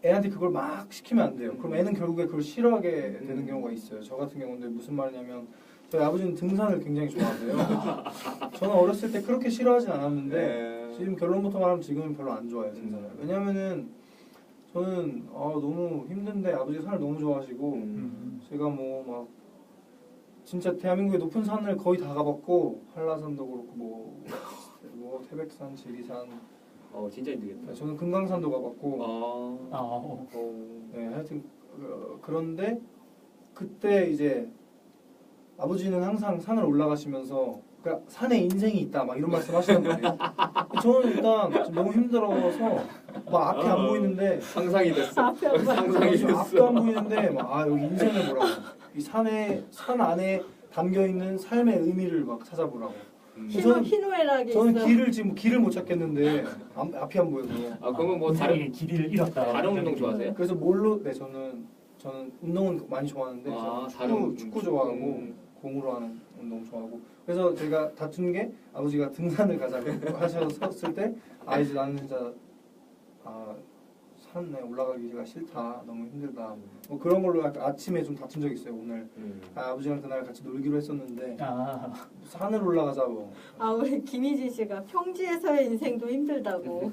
애한테 그걸 막 시키면 안 돼요. 그럼 애는 결국에 그걸 싫어하게 되는 경우가 있어요. 저 같은 경우는 무슨 말이냐면 저희 아버지는 등산을 굉장히 좋아하세요. 저는 어렸을 때 그렇게 싫어하진 않았는데 지금 결론부터 말하면 지금은 별로 안 좋아해요, 등산을. 왜냐면은 저는 너무 힘든데 아버지가 산을 너무 좋아하시고 제가 뭐 막 진짜 대한민국의 높은 산을 거의 다 가봤고 한라산도 그렇고 뭐 태백산, 지리산 진짜 힘들겠다. 저는 금강산도 가봤고 네, 하여튼 그런데 그때 이제 아버지는 항상 산을 올라가시면서 그러니까 산에 인생이 있다 막 이런 말씀 하시는 거예요. 저는 일단 지금 너무 힘들어서 막 앞이 안 보이는데 상상이 됐어. 상상이 앞도 됐어. 안 보이는데 막 여기 인생을 보라고 이 산 안에 담겨 있는 삶의 의미를 막 찾아보라고. 희노애락이 저는 있어. 길을 못 찾겠는데 앞이 안 보여서. 그러면 뭐 다른 길이를 잃었다. 다른 운동 좋아하세요? 그래서 저는 운동은 많이 좋아하는데 저는 축구 좋아하고 공으로 하는 운동 좋아하고 그래서 제가 다툰 게 아버지가 등산을 가자고 하셨을 때 이제 나는 진짜 산에 올라가기가 싫다 너무 힘들다 뭐 그런 걸로 약간 아침에 좀 다툰 적이 있어요. 오늘 아버지랑 그날 같이 놀기로 했었는데 산을 올라가자고. 우리 김희진 씨가 평지에서의 인생도 힘들다고.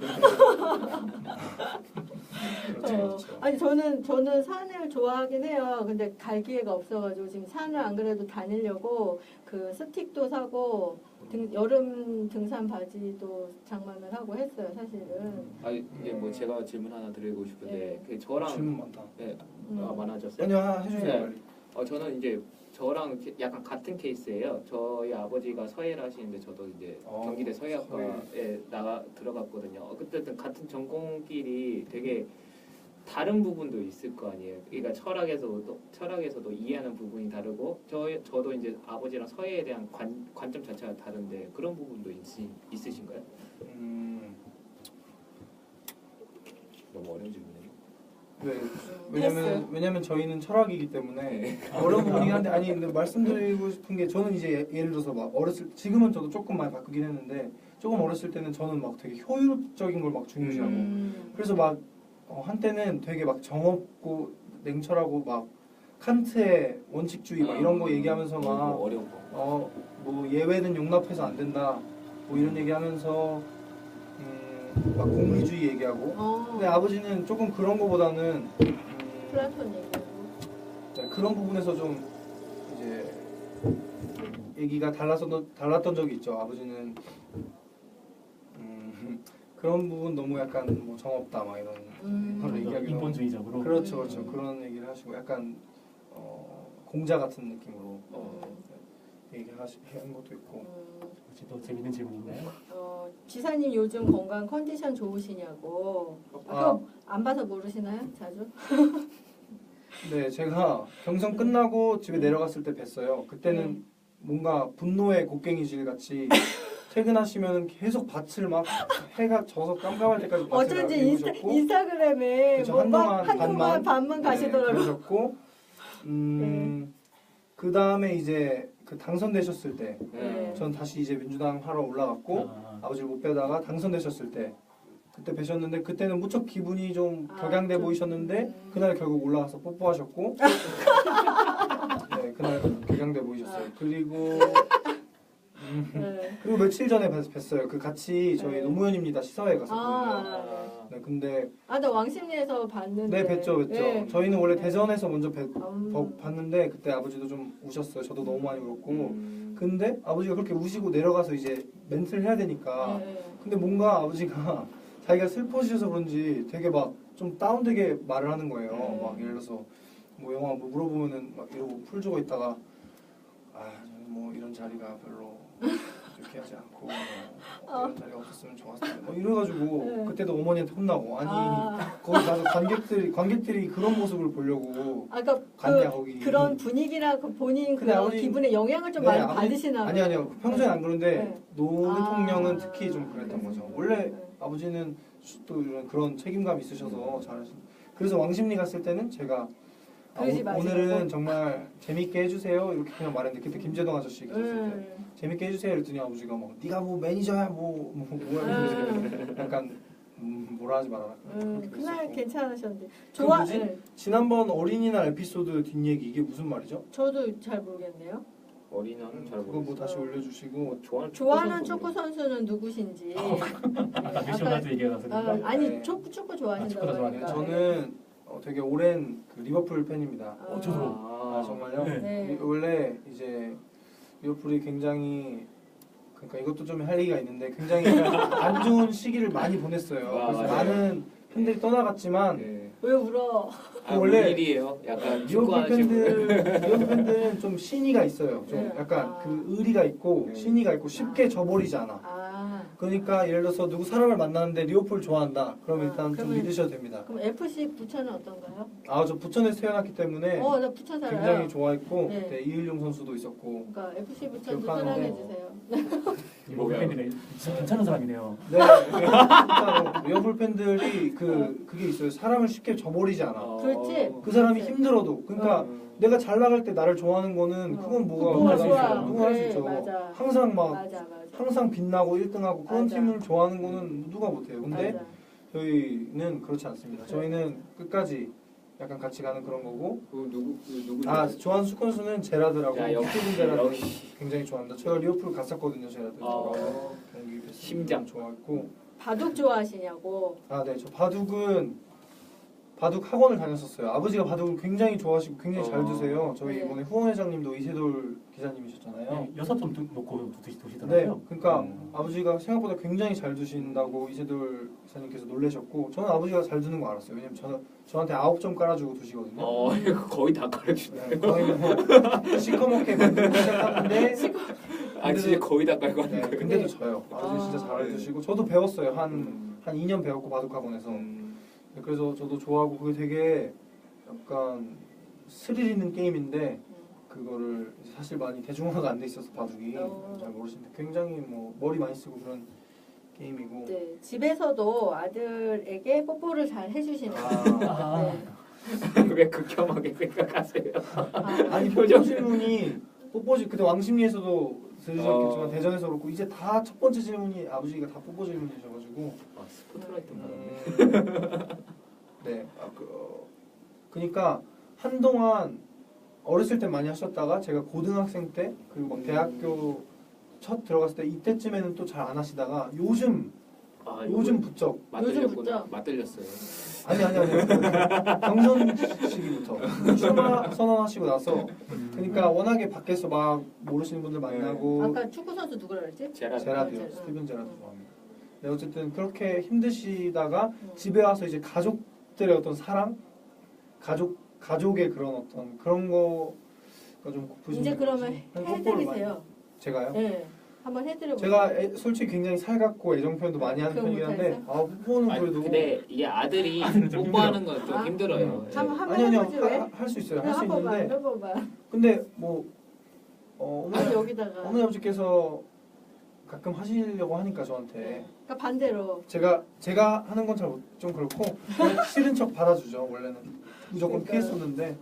그렇죠. 아니 저는 산을 좋아하긴 해요. 근데 갈 기회가 없어가지고 지금 산을 안 그래도 다니려고 그 스틱도 사고 여름 등산 바지도 장만을 하고 했어요. 사실은. 이게 뭐 제가 질문 하나 드리고 싶은데 그 저랑 질문 많다. 많아졌어요. 아니요 해주세요 네. 빨리. 저는 이제 저랑 약간 같은 케이스예요. 저희 아버지가 서예를 하시는데 저도 이제 경기대 서예학과에 들어갔거든요. 그때는 같은 전공끼리 되게 다른 부분도 있을 거 아니에요. 그러니까 철학에서도 이해하는 부분이 다르고 저도 이제 아버지랑 서예에 대한 관점 자체가 다른데 그런 부분도 있으신가요? 너무 어려운 질문이네요. 네, 왜냐면 저희는 철학이기 때문에 어려운 부분이긴 한데 근데 말씀드리고 싶은 게 저는 이제 예를 들어서 막 지금은 저도 조금 많이 바꾸긴 했는데 조금 어렸을 때는 저는 막 되게 효율적인 걸 막 중요시하고 그래서 막 한때는 되게 막 정없고 냉철하고 막 칸트의 원칙주의 막 이런 거 얘기하면서 막 어려운 거. 뭐 예외는 용납해서 안 된다 뭐 이런 얘기하면서 막 공리주의 얘기하고 근데 아버지는 조금 그런 거보다는 플라톤 얘기하고. 그런 부분에서 좀 이제 얘기가 달랐던 적이 있죠. 아버지는 그런 부분 너무 약간 뭐 정없다 막 이런 그런 얘기하기도 인본주의적으로. 그렇죠, 그렇죠. 그런 얘기를 하시고 약간 공자 같은 느낌으로 얘기한 것도 있고. 혹시 또 재밌는 질문인가요? 지사님 요즘 건강 컨디션 좋으시냐고. 그거 안 봐서 모르시나요? 자주? 네, 제가 경선 끝나고 집에 내려갔을 때 뵀어요. 그때는 뭔가 분노의 곡괭이질 같이 퇴근하시면 계속 밭을 막 해가 져서 깜깜할 때까지 밭을 어쩐지 읽으셨고 인스타그램에 그렇죠, 뭐가 한동안 반만 가시더라고요. 그러셨고 그 다음에 이제 그 당선되셨을 때 전 다시 이제 민주당 하러 올라갔고 아버지를 못 뵈다가 당선되셨을 때 그때 뵈셨는데 그때는 무척 기분이 좀 격양돼 좀, 보이셨는데 그날 결국 올라가서 뽀뽀하셨고 네, 그날 격양돼 보이셨어요. 그리고 그리고 며칠 전에 뵀어요. 그 같이 저희 노무현입니다 시사회 갔었거든요. 네, 근데 나 왕십리에서 봤는데. 네, 뵀죠. 네. 저희는 원래 대전에서 먼저 봤는데 그때 아버지도 좀 우셨어요. 저도 너무 많이 울었고. 근데 아버지가 그렇게 우시고 내려가서 이제 멘트를 해야 되니까. 근데 뭔가 아버지가 자기가 슬퍼지셔서 그런지 되게 막 좀 다운되게 말을 하는 거예요. 막 예를 들어서 뭐 영화 뭐 물어보면은 막 이러고 풀 주고 있다가 저는 뭐 이런 자리가 별로 이렇게 하지 않고 뭐 이런 자리가 없었으면 좋았을 텐데 뭐 이래가지고 그때도 어머니한테 혼나고 거기 가서 관객들이 그런 모습을 보려고 그러니까 갔냐 거기 그런 분위기나 본인 근데 그런 아버지- 기분에 영향을 좀 네, 많이 아버지- 받으시나 봐요. 아니요 평소엔 안 그런데 네. 노 대통령은 특히 좀 그랬던 거죠. 그랬어요. 원래 네. 아버지는 또 이런 그런 책임감이 있으셔서 잘하신. 그래서 왕십리 갔을 때는 제가 그러지 마시고. 오늘은 정말 재밌게 해주세요 이렇게 그냥 말했는데 그때 김재동 아저씨 계셨을 때 재밌게 해주세요 이랬더니 아버지가 막 네가 뭐 매니저야 뭐야 약간 뭐라 하지 말아라 그렇게 그날 됐었고. 괜찮으셨는데. 뭐지? 지난번 어린이날 에피소드 뒷얘기 이게 무슨 말이죠? 저도 잘 모르겠네요. 어린이날은 잘 그거 뭐 모르겠어요. 다시 올려주시고 좋아하는 축구 선수는 누구신지. 아까 미션가드 얘기해서 그런가? 아니 네. 축구 축구도 좋아하신다고 좋아하니까. 하니까. 저는 되게 오랜 그 리버풀 팬입니다. 저도. 정말요? 네. 네. 원래 이제 리버풀이 굉장히 그러니까 이것도 좀 할 얘기가 있는데 굉장히 안 좋은 시기를 많이 보냈어요. 그래서 맞아요. 많은 팬들이 떠나갔지만 네. 왜 울어? 원래 원래 일이에요. 약간 리버풀 축구하시고 팬들은 좀 신의가 있어요. 좀 네. 약간 그 의리가 있고 네. 신의가 있고 쉽게 져버리지 않아. 그러니까 예를 들어서 누구 사람을 만나는데 리버풀 좋아한다. 그럼 일단 좀 그러면- 믿으셔도 됩니다. 그럼 FC 부천은 어떤가요? 저 부천에서 태어났기 때문에 나 부천 살아요. 굉장히 좋아했고 네. 그때 이일용 선수도 있었고 그러니까 FC 부천도 기억하는데. 사랑해 주세요. 리버풀 팬들이 진짜 괜찮은 사람이네요. 네, 진짜로 리버풀 팬들이 그게 있어요. 사람을 쉽게 져버리지 않아. 그렇지. 그 사람이 그렇지. 힘들어도 그러니까 내가 잘 나갈 때 나를 좋아하는 거는 그건 뭐가 누구나 대단히 좋아. 좋아요. 누구나 할 수 그래, 있죠. 맞아. 항상 막 맞아. 항상 빛나고 1등하고 그런 맞아. 팀을 좋아하는 거는 누가 못해요. 근데 맞아. 저희는 그렇지 않습니다. 그래. 저희는 끝까지 약간 같이 가는 그런 거고. 누구 좋아하는 축구선수는 제라드라고 야, 역시, 스티븐 제라드 역시. 굉장히 좋아합니다. 제가 리버풀 갔었거든요. 제라드 경기 뵀어요. 심장. 좋아했고. 바둑 좋아하시냐고. 네. 저 바둑 학원을 다녔었어요. 아버지가 바둑을 굉장히 좋아하시고 굉장히 잘 두세요. 저희 네. 이번에 후원회장님도 이세돌 기자님이셨잖아요. 네, 6점 놓고 네, 두시더라고요. 그러니까 아버지가 생각보다 굉장히 잘 두신다고 이세돌 기사님께서 놀라셨고 저는 아버지가 잘 두는 거 알았어요. 왜냐면 저한테 9점 깔아주고 두시거든요. 이거 거의 다 가르치네. 네, 거의 뭐 시커멓게 만들고 시작하는데 진짜 거의 다 깔고 하는 네, 거예요. 근데도 져요. 아버지 진짜 잘 두시고 저도 배웠어요. 한 2년 배웠고 바둑 학원에서. 그래서 저도 좋아하고 그게 되게 약간 스릴 있는 게임인데 그거를 사실 많이 대중화가 안 돼 있어서 바둑이 잘 모르시는데 굉장히 뭐 머리 많이 쓰고 그런 게임이고. 네, 집에서도 아들에게 뽀뽀를 잘 해주시는. 네. 왜 극혐하게 생각하세요? 아니 표정 질문이 뽀뽀 그때 왕십리에서도 들으셨겠지만 대전에서 그렇고 이제 다 첫 번째 질문이 아버지가 다 뽀뽀 질문이셔가지고. 스포트라이트 네, 그러니까 한동안 어렸을 때 많이 하셨다가 제가 고등학생 때 그리고 막 대학교 첫 들어갔을 때 이때쯤에는 또 잘 안 하시다가 요즘 아, 요즘 부쩍. 맞들렸구나. 붙죠? 맞들렸어요. 아니. 경선 시기부터 출마 선언하시고 나서 그러니까 워낙에 밖에서 막 모르시는 분들 만나고 아까 축구 선수 누구라 그랬지? 제라드요. 응. 스티븐 제라드 좋아합니다. 네, 어쨌든 그렇게 힘드시다가 집에 와서 이제 가족들의 어떤 사랑, 가족의 그런 어떤 그런 거가 좀 고프신 이제 분 그러면 혹시 뽀뽀를 많이- 해드리세요. 제가요? 네, 한번 해드려보세요. 제가 솔직히 굉장히 살갑고 애정 표현도 많이 하는 그거 편이긴 한데 뽀뽀는 아니, 그래도 근데 이게 아들이 좀 뽀뽀하는 건 좀 아, 힘들어요. 예. 한번 아니요 해보지 왜? 할 수 있어요. 할 그냥 수 한 번만 있는데 해봐봐. 근데 뭐 아니 여기다가. 어머니 아버지께서 가끔 하시려고 하니까 저한테 그러니까 반대로. 제가 하는 건 좀 그렇고 그냥 싫은 척 받아주죠. 원래는 무조건 그러니까요. 피했었는데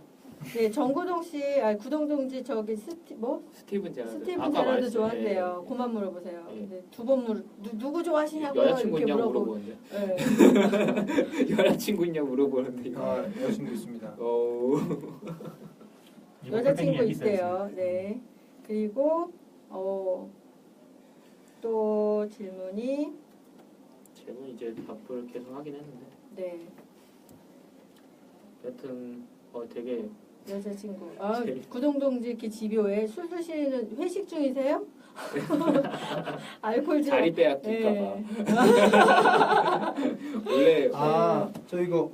네, 정구동 씨, 구동동지 저기 스티븐 제라드. 스티븐 아까 제라드 말했어요. 좋아한대요. 예. 그만 물어보세요. 예. 네, 두번 누구 좋아하시냐고 여자친구 이렇게 있냐고 물어보고. 물어보는데 네. 여자친구 있냐고 물어보는데 이거. 여자친구 있습니다. 이거 여자친구 팬이 있어야지. 있대요. 네. 그리고 또 질문이 제가 이제 답을 계속 하긴 했는데 네 여튼 되게 여자친구. 재밌- 구동동지 이렇게 집요해. 술 드시는 회식 중이세요? 알코올 좀. 자리 빼앗길까봐. 네. 원래 저 이거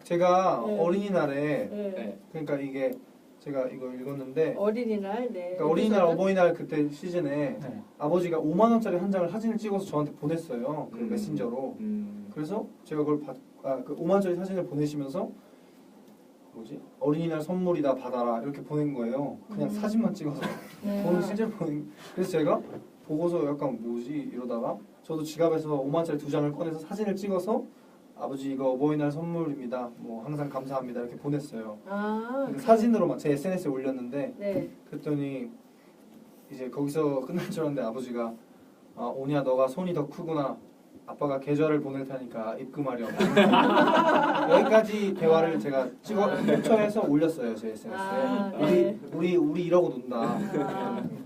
제가 네. 어린이날에 네. 네. 그러니까 이게 제가 이거 읽었는데 어린이날. 네. 그러니까 어린이날 어버이날 그때 시즌에 네. 아버지가 5만 원짜리 한 장을 사진을 찍어서 저한테 보냈어요. 그 메신저로. 그래서 제가 그걸 그 5만 원짜리 사진을 보내시면서 어린이날 선물이다 받아라 이렇게 보낸 거예요. 그냥 사진만 찍어서 네. 돈 실제로 보낸. 그래서 제가 보고서 약간 뭐지 이러다가 저도 지갑에서 5만 원짜리 2장을 꺼내서 사진을 찍어서 아버지 이거 어버이날 선물입니다. 뭐 항상 감사합니다 이렇게 보냈어요. 근데 사진으로만 제 SNS에 올렸는데 네. 그랬더니 이제 거기서 끝날 줄 알았는데 아버지가 오냐 너가 손이 더 크구나. 아빠가 계좌를 보낼 테니까 입금하렴. 여기까지 대화를 제가 캡처해서 올렸어요 제 SNS에. 네. 우리 이러고 논다.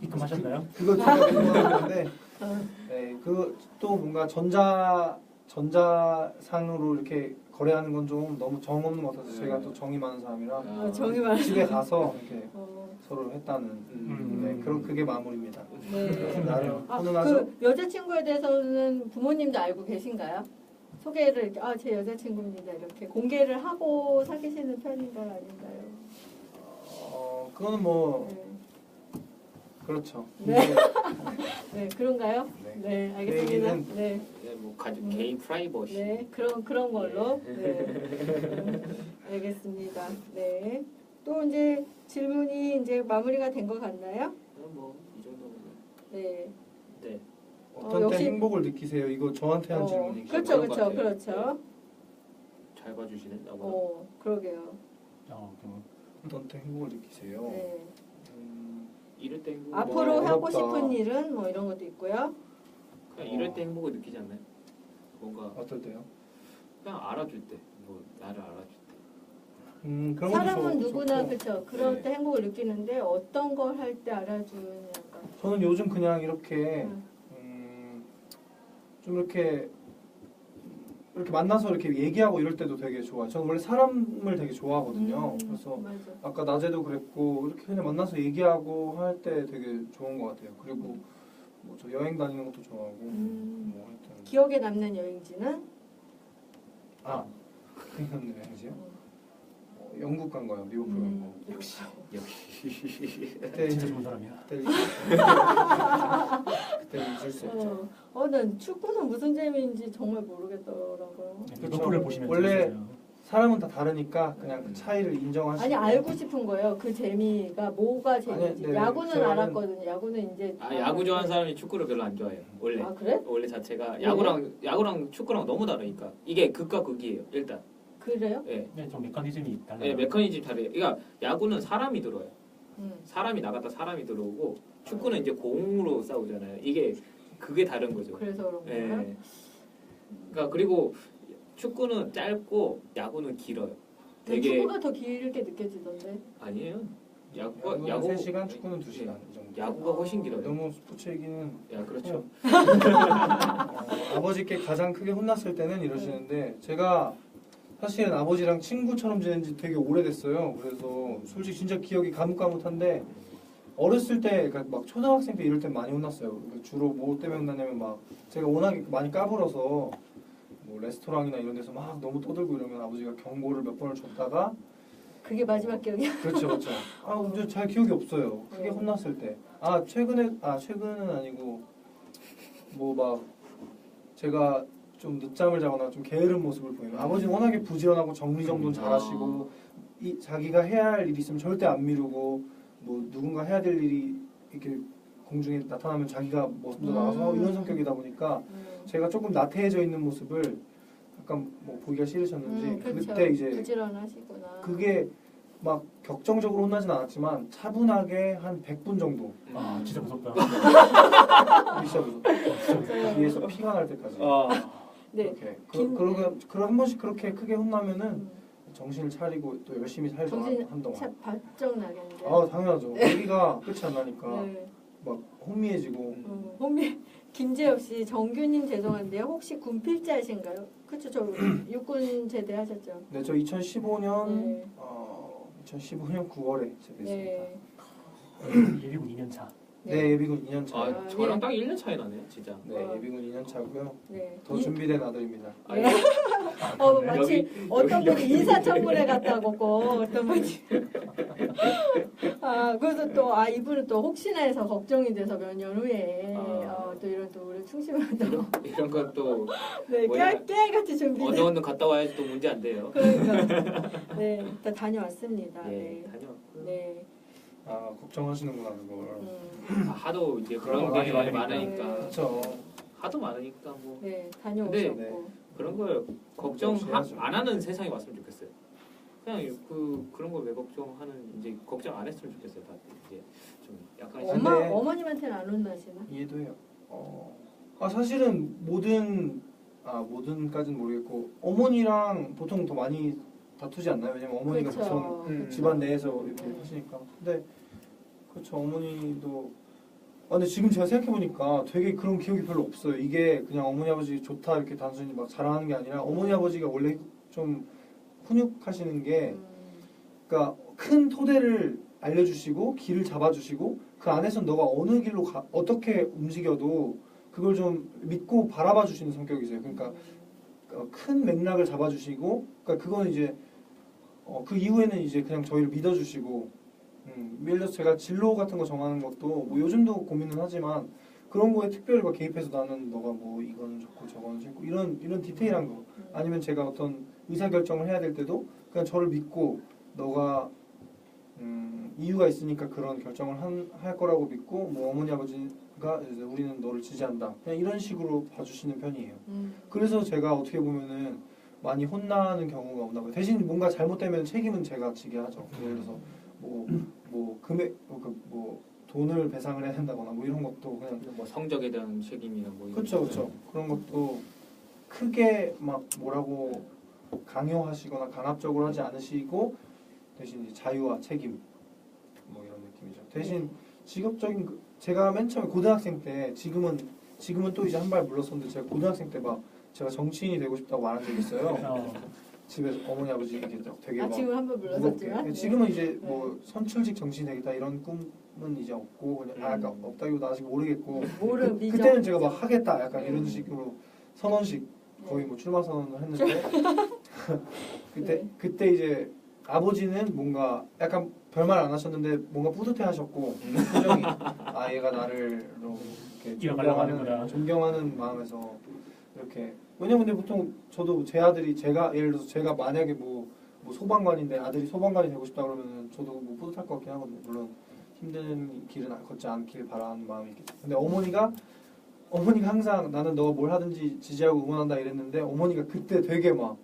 입금하셨나요? 그거 제가 궁금했는데 네, 그또 뭔가 전자상으로 이렇게 거래하는 건 좀 너무 정 없는 것 같아서 제가 또 정이 많은 사람이라 정이 많은. 집에 가서 이렇게 어, 서로 했다는 네, 그게 마무리입니다. 네. 나름 훈훈하죠? 그 여자친구에 대해서는 부모님도 알고 계신가요? 소개를 이렇게 제 여자친구입니다 이렇게 공개를 하고 사귀시는 편인가요 아닌가요? 그거는 뭐 네, 그렇죠. 네. 네 그런가요? 네. 네 알겠습니다. 얘기는- 네, 뭐 가족 개인 프라이버시. 네 그런 걸로. 네. 알겠습니다. 네. 또 이제 질문이 이제 마무리가 된 것 같나요? 뭐이 정도면. 네. 네. 어떤 때 역시- 행복을 느끼세요? 이거 저한테 한 질문이죠. 그렇죠, 그런 것 그렇죠, 같아요. 그렇죠. 잘 봐주시네 나보다. 그러게요. 어떤 때 행복을 느끼세요? 네. 이럴 때 행복. 앞으로 어렵다. 하고 싶은 일은 뭐 이런 것도 있고요. 그냥 이럴 때 행복을 느끼지 않나요? 뭔가 어떨 때요? 그냥 알아줄 때, 뭐 나를 알아줄 때. 그런 것도 사람은 누구나 좋고. 그렇죠. 그럴 네. 때 행복을 느끼는데 어떤 걸 할 때 알아주냐가. 저는 요즘 그냥 이렇게 음. 좀 이렇게 만나서 이렇게 얘기하고 이럴 때도 되게 좋아요. 저는 원래 사람을 되게 좋아하거든요. 그래서 맞아. 아까 낮에도 그랬고 이렇게 그냥 만나서 얘기하고 할 때 되게 좋은 것 같아요. 그리고 뭐 저 여행 다니는 것도 좋아하고 뭐 하여튼 기억에 남는 여행지는 그런 여행지요? 영국 간 거요. 리버풀 간 거. 역시. 그때 진짜 좋은 사람이야. 그때 잊을 수 없죠. 난 축구는 무슨 재미인지 정말 모르겠더라고요. 리버풀을 보시면 원래 재밌어요. 사람은 다 다르니까 그냥 그 차이를 인정하시고 아니 알고 싶은 거예요. 그 재미가 뭐가 재미인지. 네, 야구는 저는- 알았거든요. 야구는 이제 야구 좋아하는 사람이 축구를 별로 안 좋아해요. 원래. 그래? 원래 자체가 왜? 야구랑 축구랑 너무 다르니까 이게 극과 극이에요. 일단. 그래요? 예. 네, 좀 메커니즘이 달라요. 예, 메커니즘 다르요. 그러니까 야구는 사람이 들어요. 음. 사람이 나갔다 사람이 들어오고 축구는 이제 공으로 싸우잖아요. 그게 다른 거죠. 그래서 그런 예. 거야. 그러니까 그리고 축구는 짧고 야구는 길어요. 근데 되게 축구가 더 길게 느껴지던데. 아니에요. 야구가 야구는 3시간, 축구는 2시간 이 정도. 야구가 훨씬 길어요. 너무 스포츠 얘기는 야 그렇죠. 아버지께 가장 크게 혼났을 때는 이러시는데 제가 사실은 아버지랑 친구처럼 지낸 지 되게 오래됐어요. 그래서 솔직히 진짜 기억이 가뭇가뭇한데 어렸을 때, 그러니까 막 초등학생 때 이럴 땐 많이 혼났어요. 주로 뭐 때문에 혼나냐면 막 제가 워낙에 많이 까불어서 뭐 레스토랑이나 이런 데서 막 너무 떠들고 이러면 아버지가 경고를 몇 번을 줬다가 그게 마지막 기억이야. 그렇죠, 그렇죠. 이제 잘 기억이 없어요. 크게 혼났을 때. 최근은 아니고 뭐 막 제가 좀 늦잠을 자거나 좀 게으른 모습을 보이면 아버지는 워낙에 부지런하고 정리정돈 잘하시고 자기가 해야 할 일이 있으면 절대 안 미루고 뭐 누군가 해야 될 일이 이렇게 공중에 나타나면 자기가 먼저 나가서 이런 성격이다 보니까 제가 조금 나태해져 있는 모습을 약간 뭐 보기가 싫으셨는지 그렇죠. 그때 이제 부지런하시구나. 그게 막 격정적으로 혼나진 않았지만 차분하게 한 100분 정도 진짜 무섭다. 진짜 무서워. 뒤에서 피가 날 때까지 네. 이렇게 그런 한 번씩 그렇게 크게 혼나면은 정신을 차리고 또 열심히 살죠. 정신 한동안. 참 바짝 나겠는데. 당연하죠. 여기가 끝이 안 나니까 네. 막 혼미해지고. 혼미 김재엽 씨, 정규님 죄송한데요. 혹시 군필자이신가요? 그렇죠. 저 육군 제대하셨죠. 네, 저 2015년 네. 2015년 9월에 제대했습니다. 네. 예비군 2년 차. 네, 예비군 2년 차. 아 저랑 딱 1년 차이 나네요, 진짜. 네, 예비군 2년 차고요. 네. 더 준비된 아들입니다. 네. 마치 어떤 분이 인사청문회 갔다고 어떤 분이 그래서 또 이분은 또 혹시나 해서 걱정이 돼서 몇 년 후에 또 이런 또 우리 충심을 또 이런 것도 네, 뭐야? 깨알같이 준비. 어느 갔다 와야지 또 문제 안 돼요. 그러니까 네, 일단 다녀왔습니다. 예, 네. 다녀왔고요. 네. 걱정하시는구나 그걸. 하도 이제 그런 그런 게 거 많으니까. 많으니까 그렇죠. 하도 많으니까 뭐 네, 다녀오셨고. 그런 걸 걱정 걱정해야죠. 안 하는 세상이 왔으면 좋겠어요. 그냥 그런 걸 왜 걱정하는 이제 걱정 안 했으면 좋겠어요. 다 이제 좀 약간 근데- 어머님한테는 안 혼나시나? 이해도 해요. 사실은 모든까지는 모르겠고 어머니랑 보통 더 많이 다투지 않나요? 왜냐면 어머니가 그렇죠. 보통 집안 내에서 이렇게 하시니까. 근데 그렇죠. 어머니도 근데 지금 제가 생각해보니까 되게 그런 기억이 별로 없어요. 이게 그냥 어머니 아버지 좋다 이렇게 단순히 막 자랑하는 게 아니라 어머니 아버지가 원래 좀 훈육하시는 게 그러니까 큰 토대를 알려주시고 길을 잡아주시고 그 안에선 너가 어느 길로 어떻게 움직여도 그걸 좀 믿고 바라봐 주시는 성격이세요. 그러니까 큰 맥락을 잡아주시고 그러니까 그거는 이제 그 이후에는 이제 그냥 저희를 믿어주시고 예를 들어서 제가 진로 같은 거 정하는 것도 뭐 요즘도 고민은 하지만 그런 거에 특별히 막 개입해서 나는 너가 뭐 이거는 좋고 저거는 싫고 이런 디테일한 거 아니면 제가 어떤 의사결정을 해야 될 때도 그냥 저를 믿고 너가 이유가 있으니까 그런 결정을 할 거라고 믿고 뭐 어머니 아버지가 이제 우리는 너를 지지한다 그냥 이런 식으로 봐주시는 편이에요. 그래서 제가 어떻게 보면은 많이 혼나는 경우가 없나 봐요. 대신 뭔가 잘못되면 책임은 제가 지게 하죠. 예를 들어서 뭐 금액 뭐 돈을 배상을 해야 된다거나 뭐 이런 것도 그냥 뭐 성적에 대한 책임이나 뭐 이런 그렇죠. 그런 것도 크게 막 뭐라고 강요하시거나 강압적으로 하지 않으시고 대신 이제 자유와 책임 뭐 이런 느낌이죠. 대신 직업적인 제가 맨 처음에 고등학생 때 지금은 또 이제 한 발 물러섰는데 제가 고등학생 때 막 제가 정치인이 되고 싶다고 말한 적이 있어요. 집에서 어머니 아버지 이렇게 되게 막 지금 한번 물러섰지만 무겁게. 지금은 이제 뭐 선출직 정치인 되겠다 이런 꿈은 이제 없고 그냥 약간 없다기보다 아직 모르겠고 그때는 제가 막 하겠다 약간 이런 식으로 선언식 거의 뭐 출마 선언을 했는데 그때 이제 아버지는 뭔가 약간 별말 안 하셨는데 뭔가 뿌듯해 하셨고 표정이 얘가 나를 이렇게 존경하는 마음에서 이렇게 왜냐면 근데 보통 저도 제 아들이 예를 들어서 제가 만약에 뭐 소방관인데 아들이 소방관이 되고 싶다 그러면 저도 뭐 뿌듯할 것 같긴 하거든요. 물론 힘든 길은 걷지 않길 바라는 마음이 있겠죠. 근데 어머니가 항상 나는 너가 뭘 하든지 지지하고 응원한다 이랬는데 어머니가 그때 되게 막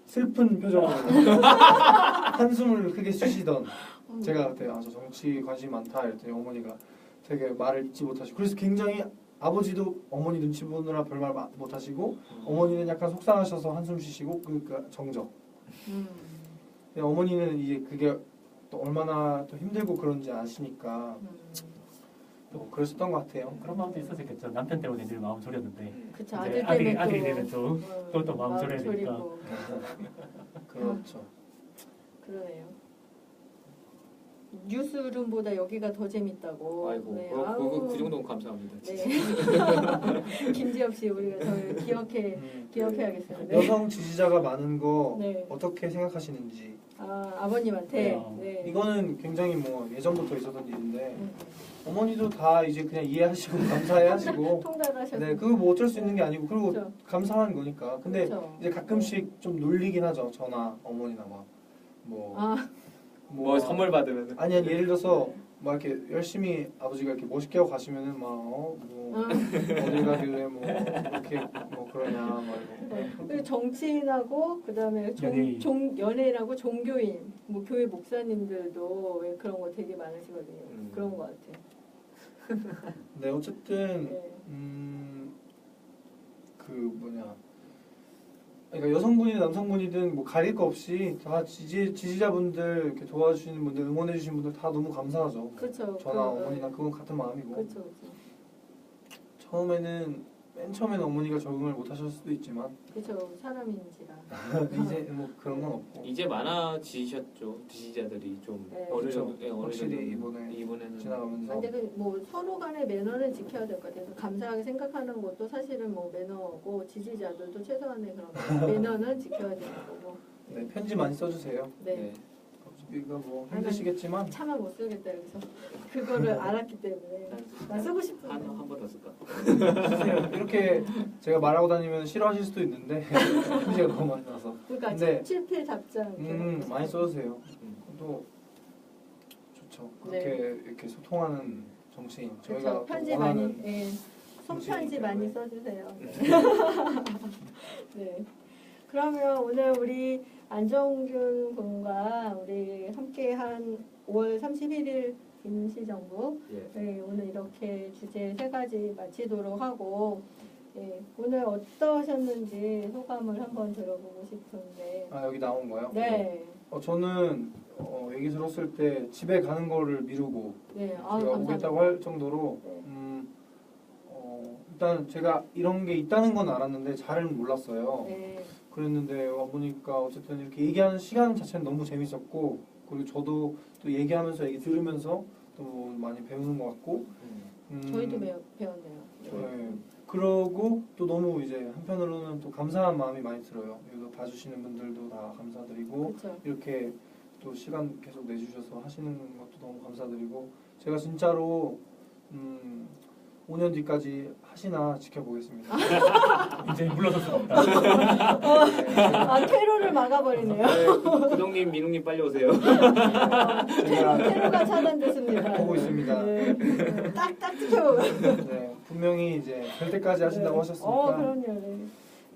슬픈 표정으로 한숨을 크게 쉬시던 제가 그때 저 정치 관심이 많다 이랬더니 어머니가 되게 말을 잊지 못하시고 그래서 굉장히 아버지도 어머니 눈치 보느라 별말 못하시고 어머니는 약간 속상하셔서 한숨 쉬시고 그러니까 정적. 어머니는 이제 그게 또 얼마나 또 힘들고 그런지 아시니까 또 그러셨던 것 같아요. 그런 마음도 있었겠죠. 남편 때문에 늘 마음 졸였는데 그쵸. 이제 아들 때문에 아들이 되면 또 또 마음 졸여야 되니까. 졸이고. 그렇죠. 그러네요. 뉴스룸보다 여기가 더 재밌다고. 아이고, 네. 그 정도는 감사합니다. 진짜. 네. 김지엽 씨 우리가 저를 기억해야겠어요. 네. 여성 지지자가 많은 거 네. 어떻게 생각하시는지. 아버님한테. 네. 네. 이거는 굉장히 뭐 예전부터 있었던 일인데 음. 어머니도 다 이제 그냥 이해하시고 감사해하시고 통달하셔서. 네 그거 뭐 어쩔 수 있는 게 아니고 그리고 그렇죠. 감사한 거니까. 근데 그렇죠. 이제 가끔씩 좀 놀리긴 하죠. 저나 어머니나 뭐 뭐 선물 받으면 아니 예를 들어서 막 이렇게 열심히 아버지가 이렇게 멋있게 하고 가시면은 뭐 어딜 가길래 뭐 이렇게 뭐 그러냐 막 이러고. 그리고 정치인하고 그다음에 연예인. 연예인하고 종교인, 뭐 교회 목사님들도 왜 그런 거 되게 많으시거든요. 그런 거 같아요. 네 어쨌든 네. 그 뭐냐 그러니까 여성분이든 남성분이든 뭐 가릴 거 없이 다 지지자분들 이렇게 도와주시는 분들 응원해주시는 분들 다 너무 감사하죠. 그렇죠. 저나 어머니나 그건 같은 마음이고. 그렇죠. 맨 처음에는 어머니가 적응을 못 하셨을 수도 있지만 그렇죠. 사람인지라. 이제 뭐 그런 건 없고 이제 많아지셨죠. 지지자들이 좀 네. 어느 그렇죠. 정도 어느 확실히 정도 이번에는 지나가면서 근데 뭐 서로 간의 매너는 지켜야 될 것 같아요. 감사하게 생각하는 것도 사실은 뭐 매너고 지지자들도 최소한의 그런 매너는 지켜야 되는 거고. 네, 편지 많이 써주세요. 네. 네. 이거 뭐 힘드시겠지만 차마 못 쓰겠다 여기서 그거를 알았기 때문에 나 쓰고 싶은데. 한번 더 쓸까? 쓰세요. 이렇게 제가 말하고 다니면 싫어하실 수도 있는데 편지가 너무 많이 나서 그러니까 근데 칠필 답장. 이렇게 많이 써주세요. 또 좋죠. 그렇게 이렇게 소통하는 정치인 저희가 그렇죠. 편지 원하는 많이, 예. 손편지 많이 써주세요. 네. 네. 그러면 오늘 우리 안정균 군과 우리 함께한 5월 31일 임시정부 예. 네, 오늘 이렇게 주제 3가지 마치도록 하고 네, 오늘 어떠셨는지 소감을 한번 들어보고 싶은데. 아 여기 나온 거요? 네. 저는 얘기 들었을 때 집에 가는 거를 미루고 네. 제가 감사합니다. 오겠다고 할 정도로 네. 일단 제가 이런 게 있다는 건 알았는데 잘은 몰랐어요. 네. 그랬는데 와보니까 어쨌든 이렇게 얘기하는 시간 자체는 너무 재밌었고 그리고 저도 또 얘기하면서 얘기 들으면서 또 많이 배우는 것 같고 저희도 배웠네요. 네. 그러고 또 너무 이제 한편으로는 또 감사한 마음이 많이 들어요. 이거 봐주시는 분들도 다 감사드리고 그렇죠. 이렇게 또 시간 계속 내주셔서 하시는 것도 너무 감사드리고 제가 진짜로 5년 뒤까지 하시나 지켜보겠습니다. 이제 물러설 수가 없다. 퇴로를 막아버리네요. 네, 구동님, 민웅님 빨리 오세요. 퇴로가 차단됐습니다. 보고 있습니다. 네. 딱딱 지켜보고. 네, 분명히 이제 될 때까지 하신다고 하셨으니까 그럼요. 네.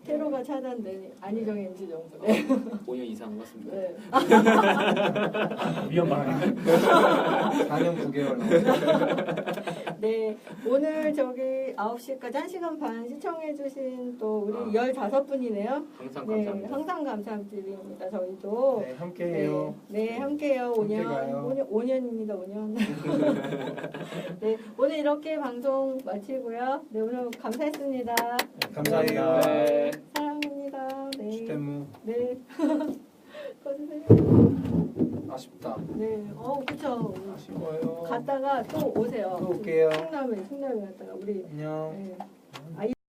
퇴로가 차단된 안희정 임시정부. 네. 5년 이상 맞습니다. 네. 위험 발언인데. 4년 9개월 네. 오늘 저기 9시까지 1시간 반 시청해주신 또 우리 15분이네요. 항상 네. 감사합니다. 항상 감사드립니다. 저희도. 네, 함께해요. 네, 함께요. 함께 가요. 5년입니다. 5년. 네, 오늘 이렇게 방송 마치고요. 네, 오늘 감사했습니다. 감사해요. 네. 사랑합니다. 네. 시대무 네. 꺼주세요. 아쉽다. 네, 그쵸. 아쉬워요. 갔다가 또 오세요. 또 올게요. 충남에 갔다가 우리. 안녕. 네.